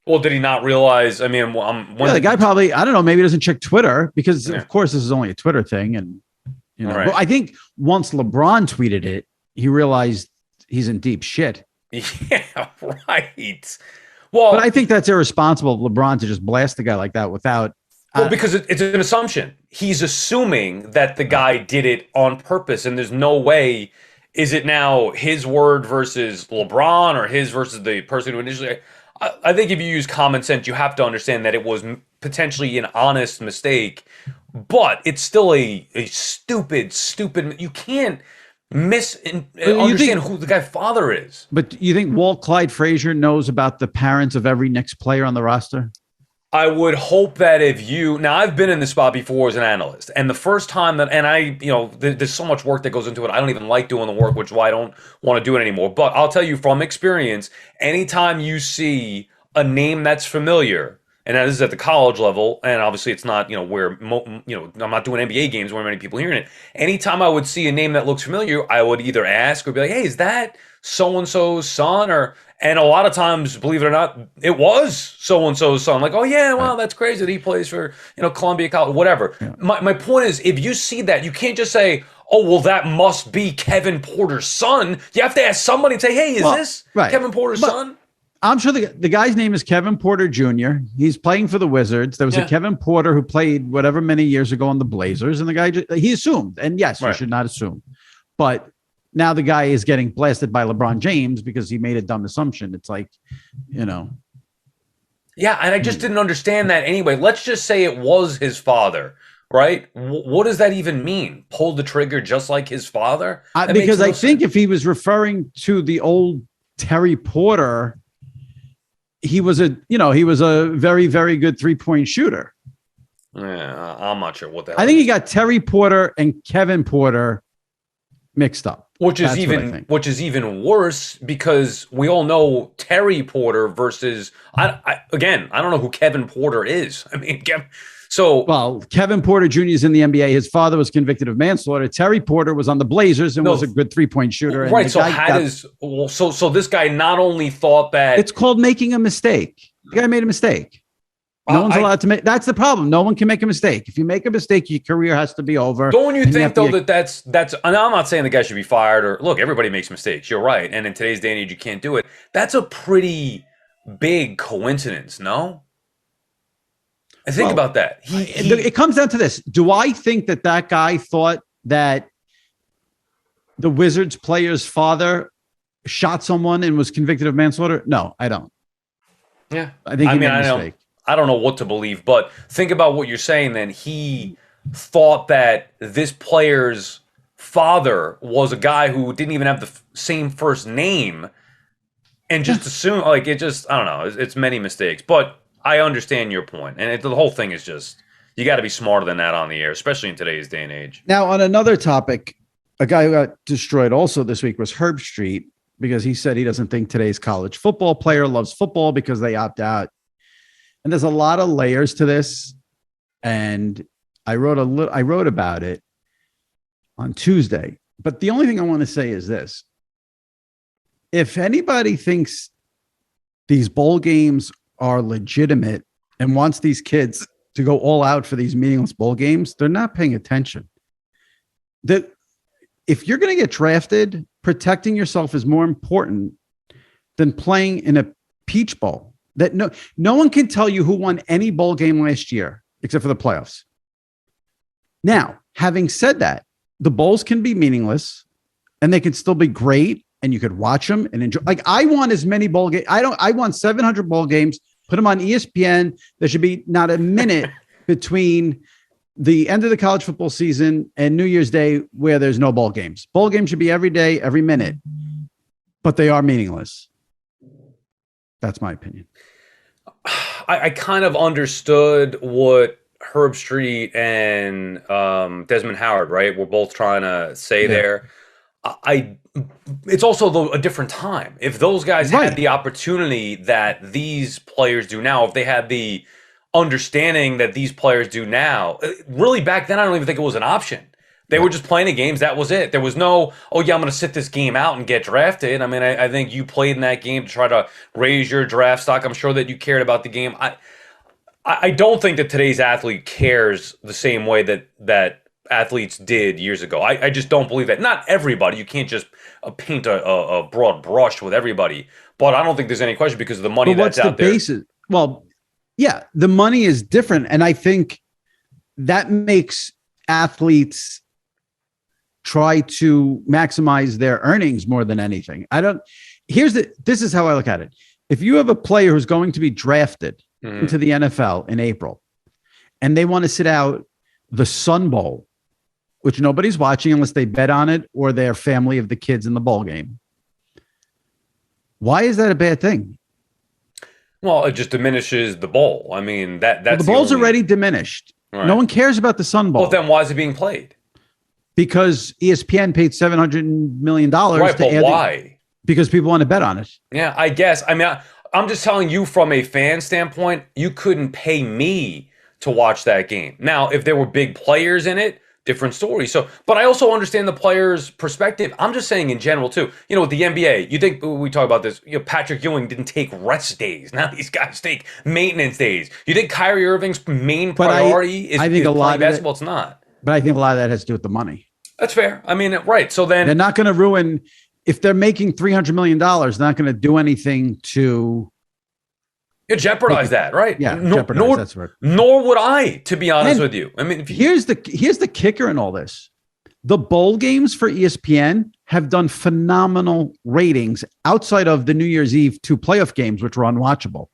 Well, did he not realize? I mean, the guy probably, I don't know, maybe doesn't check Twitter because of course this is only a Twitter thing. And, you know, but I think once LeBron tweeted it, he realized he's in deep shit. Yeah, right. Well, but I think that's irresponsible of LeBron to just blast the guy like that without. Well, because it's an assumption. He's assuming that the guy did it on purpose, and there's no way. Is it now his word versus LeBron or his versus the person who initially? I think if you use common sense, you have to understand that it was potentially an honest mistake, but it's still a stupid. You can't understand who the guy's father is. But you think Walt Clyde Frazier knows about the parents of every Knicks player on the roster? I would hope that now I've been in this spot before as an analyst, and the first time there's so much work that goes into it. I don't even like doing the work, which is why I don't want to do it anymore. But I'll tell you from experience, anytime you see a name that's familiar, and this is at the college level, and obviously it's not, where, I'm not doing NBA games where many people hearing it. Anytime I would see a name that looks familiar, I would either ask or be like, hey, is that so-and-so's son? And a lot of times, believe it or not, it was so-and-so's son. Like, oh yeah, wow, that's crazy that he plays for, Columbia College, whatever. Yeah. My point is, if you see that, you can't just say, oh, well, that must be Kevin Porter's son. You have to ask somebody and say, hey, is this Kevin Porter's son? I'm sure the guy's name is Kevin Porter Jr. He's playing for the Wizards. There was a Kevin Porter who played whatever many years ago on the Blazers, and the guy, he assumed. And yes, you should not assume. But now the guy is getting blasted by LeBron James because he made a dumb assumption. It's like, Yeah, and I just didn't understand that anyway. Let's just say it was his father, right? What does that even mean? Pull the trigger just like his father? Because I think if he was referring to the old Terry Porter, he was a very, very good 3-point shooter. Yeah, I'm not sure what the hell. I think he got Terry Porter and Kevin Porter mixed up. Which is even worse because we all know Terry Porter versus I don't know who Kevin Porter is. I mean, Kevin Porter Jr. is in the NBA. His father was convicted of manslaughter. Terry Porter was on the Blazers and was a good 3-point shooter. Right. So this guy not only thought that it's called making a mistake. The guy made a mistake. No one's allowed to make. That's the problem. No one can make a mistake. If you make a mistake, your career has to be over. Don't you think though that's? And I'm not saying the guy should be fired or look. Everybody makes mistakes. You're right. And in today's day and age, you can't do it. That's a pretty big coincidence, no? I think about that. It comes down to this. Do I think that guy thought that the Wizards player's father shot someone and was convicted of manslaughter? No, I don't. Yeah. I think he made a mistake. I don't know what to believe, but think about what you're saying then. He thought that this player's father was a guy who didn't even have the same first name and just assumed, I don't know. It's many mistakes, but I understand your point. And the whole thing is just, you got to be smarter than that on the air, especially in today's day and age. Now, on another topic, a guy who got destroyed also this week was Herb Street because he said he doesn't think today's college football player loves football because they opt out. And there's a lot of layers to this. And I wrote about it on Tuesday. But the only thing I want to say is this. If anybody thinks these bowl games are legitimate and wants these kids to go all out for these meaningless bowl games, they're not paying attention. If you're going to get drafted, protecting yourself is more important than playing in a Peach Bowl. That no one can tell you who won any bowl game last year except for the playoffs. Now, having said that, the bowls can be meaningless and they can still be great and you could watch them and enjoy. Like I want as many bowl games. I want 700 bowl games, put them on ESPN. There should be not a minute between the end of the college football season and New Year's Day where there's no bowl games. Bowl games should be every day, every minute, but they are meaningless. That's my opinion. I kind of understood what Herb Street and Desmond Howard, right, were both trying to say there. It's also a different time. If those guys had the opportunity that these players do now, if they had the understanding that these players do now, really back then, I don't even think it was an option. They were just playing the games. That was it. There was no, I'm going to sit this game out and get drafted. I mean, I think you played in that game to try to raise your draft stock. I'm sure that you cared about the game. I don't think that today's athlete cares the same way that athletes did years ago. I just don't believe that. Not everybody. You can't just paint a broad brush with everybody. But I don't think there's any question because of the money that's out there. Well, yeah, the money is different. And I think that makes athletes try to maximize their earnings more than anything. This is how I look at it. If you have a player who's going to be drafted into the NFL in April, and they want to sit out the Sun Bowl, which nobody's watching unless they bet on it or their family of the kids in the bowl game, why is that a bad thing? Well, it just diminishes the bowl. I mean, that's the bowl's already diminished. Right. No one cares about the Sun Bowl. Well, then why is it being played? Because ESPN paid $700 million. Right, but why? Because people want to bet on it. Yeah, I guess. I mean, I'm just telling you from a fan standpoint, you couldn't pay me to watch that game. Now, if there were big players in it, different story. So, but I also understand the players' perspective. I'm just saying in general too. You know, with the NBA, you think we talk about this? You know, Patrick Ewing didn't take rest days. Now these guys take maintenance days. You think Kyrie Irving's main priority is playing basketball? It's not. But I think a lot of that has to do with the money. That's fair. I mean, right. So then they're not going to ruin. If they're making $300 million, they're not going to do anything to jeopardize that, right? Yeah, jeopardize. That's right. Nor would I, to be honest with you. I mean, here's the kicker in all this: the bowl games for ESPN have done phenomenal ratings outside of the New Year's Eve 2 playoff games, which were unwatchable.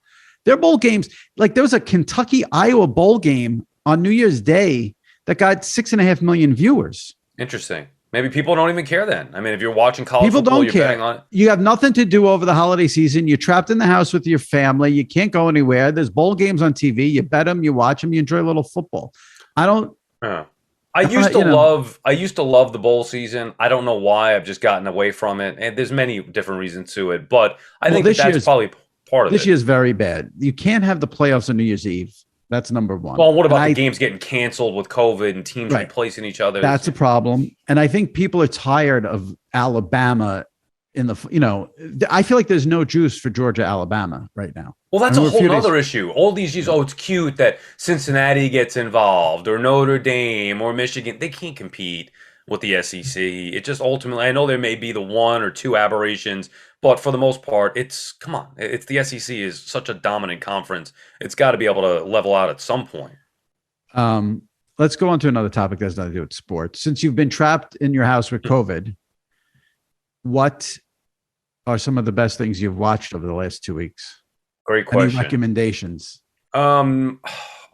Their bowl games, like there was a Kentucky-Iowa bowl game on New Year's Day that got 6.5 million viewers. Interesting. Maybe people don't even care then. I mean, if you're watching college football, don't care. Betting on it. You have nothing to do over the holiday season. You're trapped in the house with your family. You can't go anywhere. There's bowl games on TV. You bet them, you watch them, you enjoy a little football. I used to love the bowl season. I don't know why. I've just gotten away from it. And there's many different reasons to it. But I think that's probably part of it. This year's very bad. You can't have the playoffs on New Year's Eve. That's number one. Well, what about the games getting canceled with COVID and teams replacing each other? That's a problem. And I think people are tired of Alabama I feel like there's no juice for Georgia, Alabama right now. Well, that's a whole other issue. All these years, it's cute that Cincinnati gets involved or Notre Dame or Michigan. They can't compete with the SEC. It just ultimately, I know there may be the 1 or 2 aberrations, but for the most part, it's the SEC is such a dominant conference. It's got to be able to level out at some point. Let's go on to another topic that has nothing to do with sports. Since you've been trapped in your house with COVID, what are some of the best things you've watched over the last 2 weeks? Great question. Any recommendations? Well,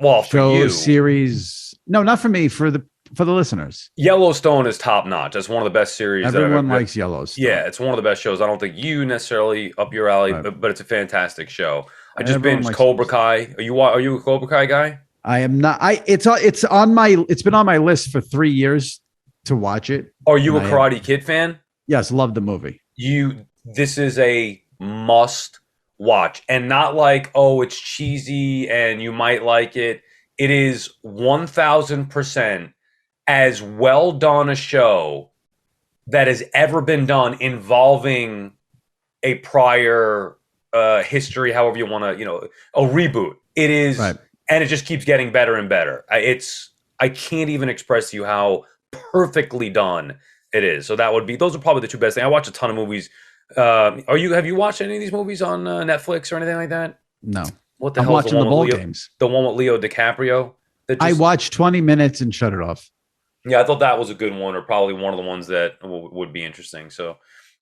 for shows, series. No, not for me. For the listeners. Yellowstone is top notch. That's one of the best series. Everyone likes Yellowstone. Yeah, it's one of the best shows. I don't think you necessarily up your alley, but it's a fantastic show. I just binged Cobra Kai. Are you a Cobra Kai guy? I am not. It's been on my list for 3 years to watch it. Are you a Karate Kid fan? Yes, love the movie. This is a must watch, and not like, oh, it's cheesy and you might like it. It is 1,000% as well done a show that has ever been done involving a prior history, however you want to, a reboot. It is, and it just keeps getting better and better. I can't even express to you how perfectly done it is. So those are probably the 2 best things. I watch a ton of movies. Have you watched any of these movies on Netflix or anything like that? No. What the hell? I'm watching the bowl games. The one with Leo DiCaprio. I watched 20 minutes and shut it off. Yeah, I thought that was a good one, or probably one of the ones that would be interesting. So,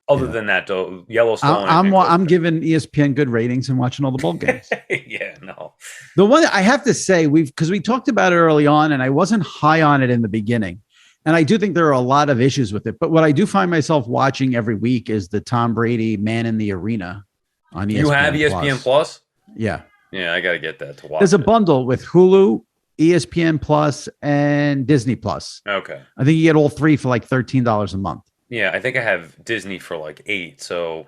other than that, though, Yellowstone. I'm giving ESPN good ratings and watching all the bowl games. Yeah, no. The one I have to say, because we talked about it early on, and I wasn't high on it in the beginning, and I do think there are a lot of issues with it. But what I do find myself watching every week is the Tom Brady Man in the Arena on ESPN. You have ESPN Plus? Yeah. Yeah, I got to get that to watch. There's a bundle with Hulu, ESPN Plus, and Disney Plus. Okay. I think you get all 3 for like $13 a month. Yeah, I think I have Disney for like $8. So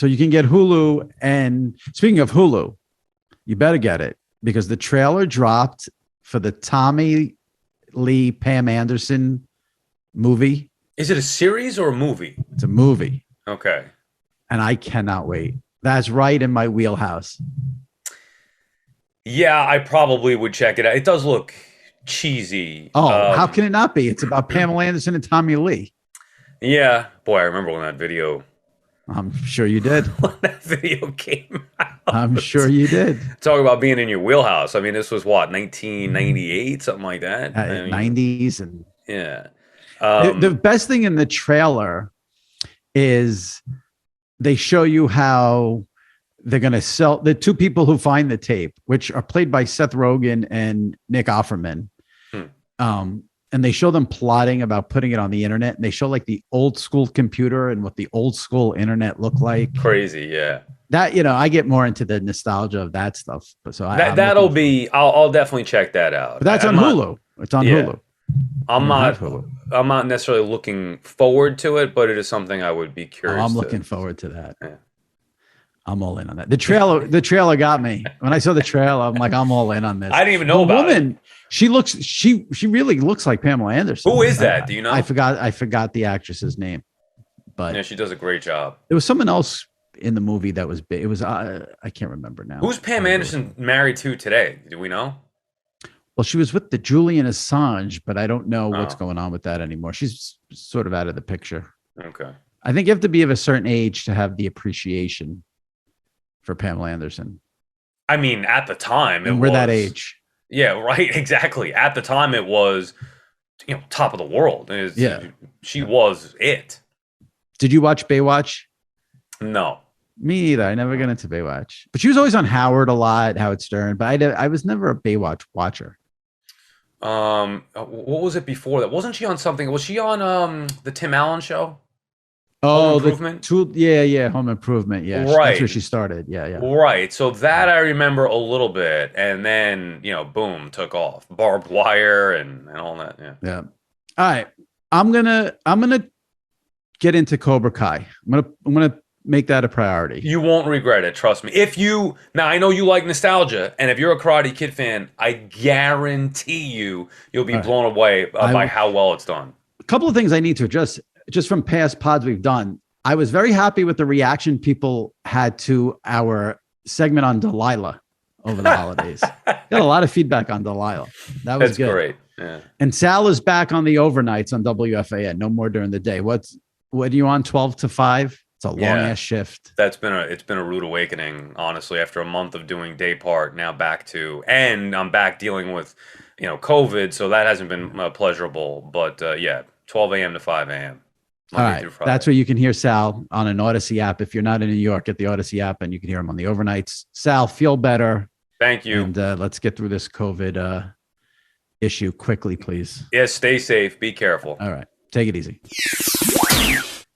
you can get Hulu. And speaking of Hulu, you better get it because the trailer dropped for the Tommy Lee Pam Anderson movie. Is it a series or a movie? It's a movie. Okay. And I cannot wait. That's right in my wheelhouse. Yeah, I probably would check it out. It does look cheesy. Oh, how can it not be? It's about Pamela Anderson and Tommy Lee. Yeah. Boy, I remember when that video. I'm sure you did. When that video came out. I'm sure you did. Talk about being in your wheelhouse. I mean, this was what, 1998, something like that? 90s. And yeah. The best thing in the trailer is they show you how they're going to sell the two people who find the tape, which are played by Seth Rogen and Nick Offerman. And they show them plotting about putting it on the internet, and they show like the old school computer and what the old school internet looked like. Crazy. Yeah. That, I get more into the nostalgia of that stuff. But so I'll definitely check that out. But that's on Hulu. It's on Hulu. I'm not necessarily looking forward to it, but it is something I would be curious. I'm looking forward to that. Yeah. I'm all in on that. The trailer got me. When I saw the trailer, I'm like, I'm all in on this. I didn't even know about it. She really looks like Pamela Anderson. Who is that? Do you know? I forgot the actress's name, but yeah, she does a great job. There was someone else in the movie that was big. It was I can't remember now. Who's Pam Anderson married to today? Do we know? Well, she was with the Julian Assange, but I don't know what's going on with that anymore. She's sort of out of the picture. Okay. I think you have to be of a certain age to have the appreciation for Pamela Anderson. I mean, at the time, we're that age. Yeah, right. Exactly. At the time, it was, top of the world. She was it. Did you watch Baywatch? No. Me either. I never got into Baywatch, but she was always on Howard a lot, Howard Stern. But I was never a Baywatch watcher. What was it before that? Wasn't she on something? Was she on the Tim Allen show? Oh, Home Improvement. Home Improvement. Yeah, right. That's where she started. Yeah. Right. So that I remember a little bit, and then boom, took off. Barbed wire and all that. Yeah. All right, I'm gonna get into Cobra Kai. I'm gonna make that a priority. You won't regret it. Trust me. Now I know you like nostalgia, and if you're a Karate Kid fan, I guarantee you'll be blown away by how well it's done. A couple of things I need to address. Just from past pods we've done, I was very happy with the reaction people had to our segment on Delilah over the holidays. Got a lot of feedback on Delilah. That's good. Great. Yeah. And Sal is back on the overnights on WFAN. No more during the day. What are you on? 12 to 5? It's a long ass shift. It's been a rude awakening, honestly. After a month of doing day part, now and I'm back dealing with, COVID, so that hasn't been pleasurable. But 12 a.m. to 5 a.m. All right, that's where you can hear Sal on an Odyssey app. If you're not in New York, get the Odyssey app, and you can hear him on the overnights. Sal, feel better. Thank you. And let's get through this COVID issue quickly, please. Yes, stay safe. Be careful. All right, take it easy.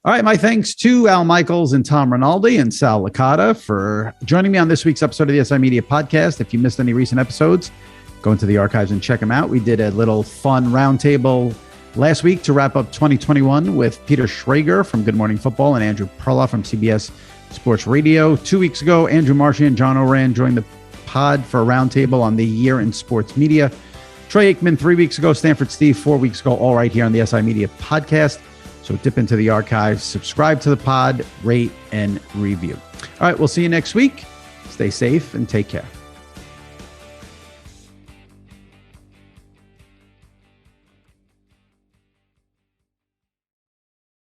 All right, my thanks to Al Michaels and Tom Rinaldi and Sal Licata for joining me on this week's episode of the SI Media Podcast. If you missed any recent episodes, go into the archives and check them out. We did a little fun roundtable last week to wrap up 2021 with Peter Schrager from Good Morning Football and Andrew Perla from CBS Sports Radio. 2 weeks ago, Andrew Marchand and John Oran joined the pod for a roundtable on the year in sports media. Troy Aikman 3 weeks ago, Stanford Steve 4 weeks ago, all right here on the SI Media Podcast. So dip into the archives, subscribe to the pod, rate, and review. All right, we'll see you next week. Stay safe and take care.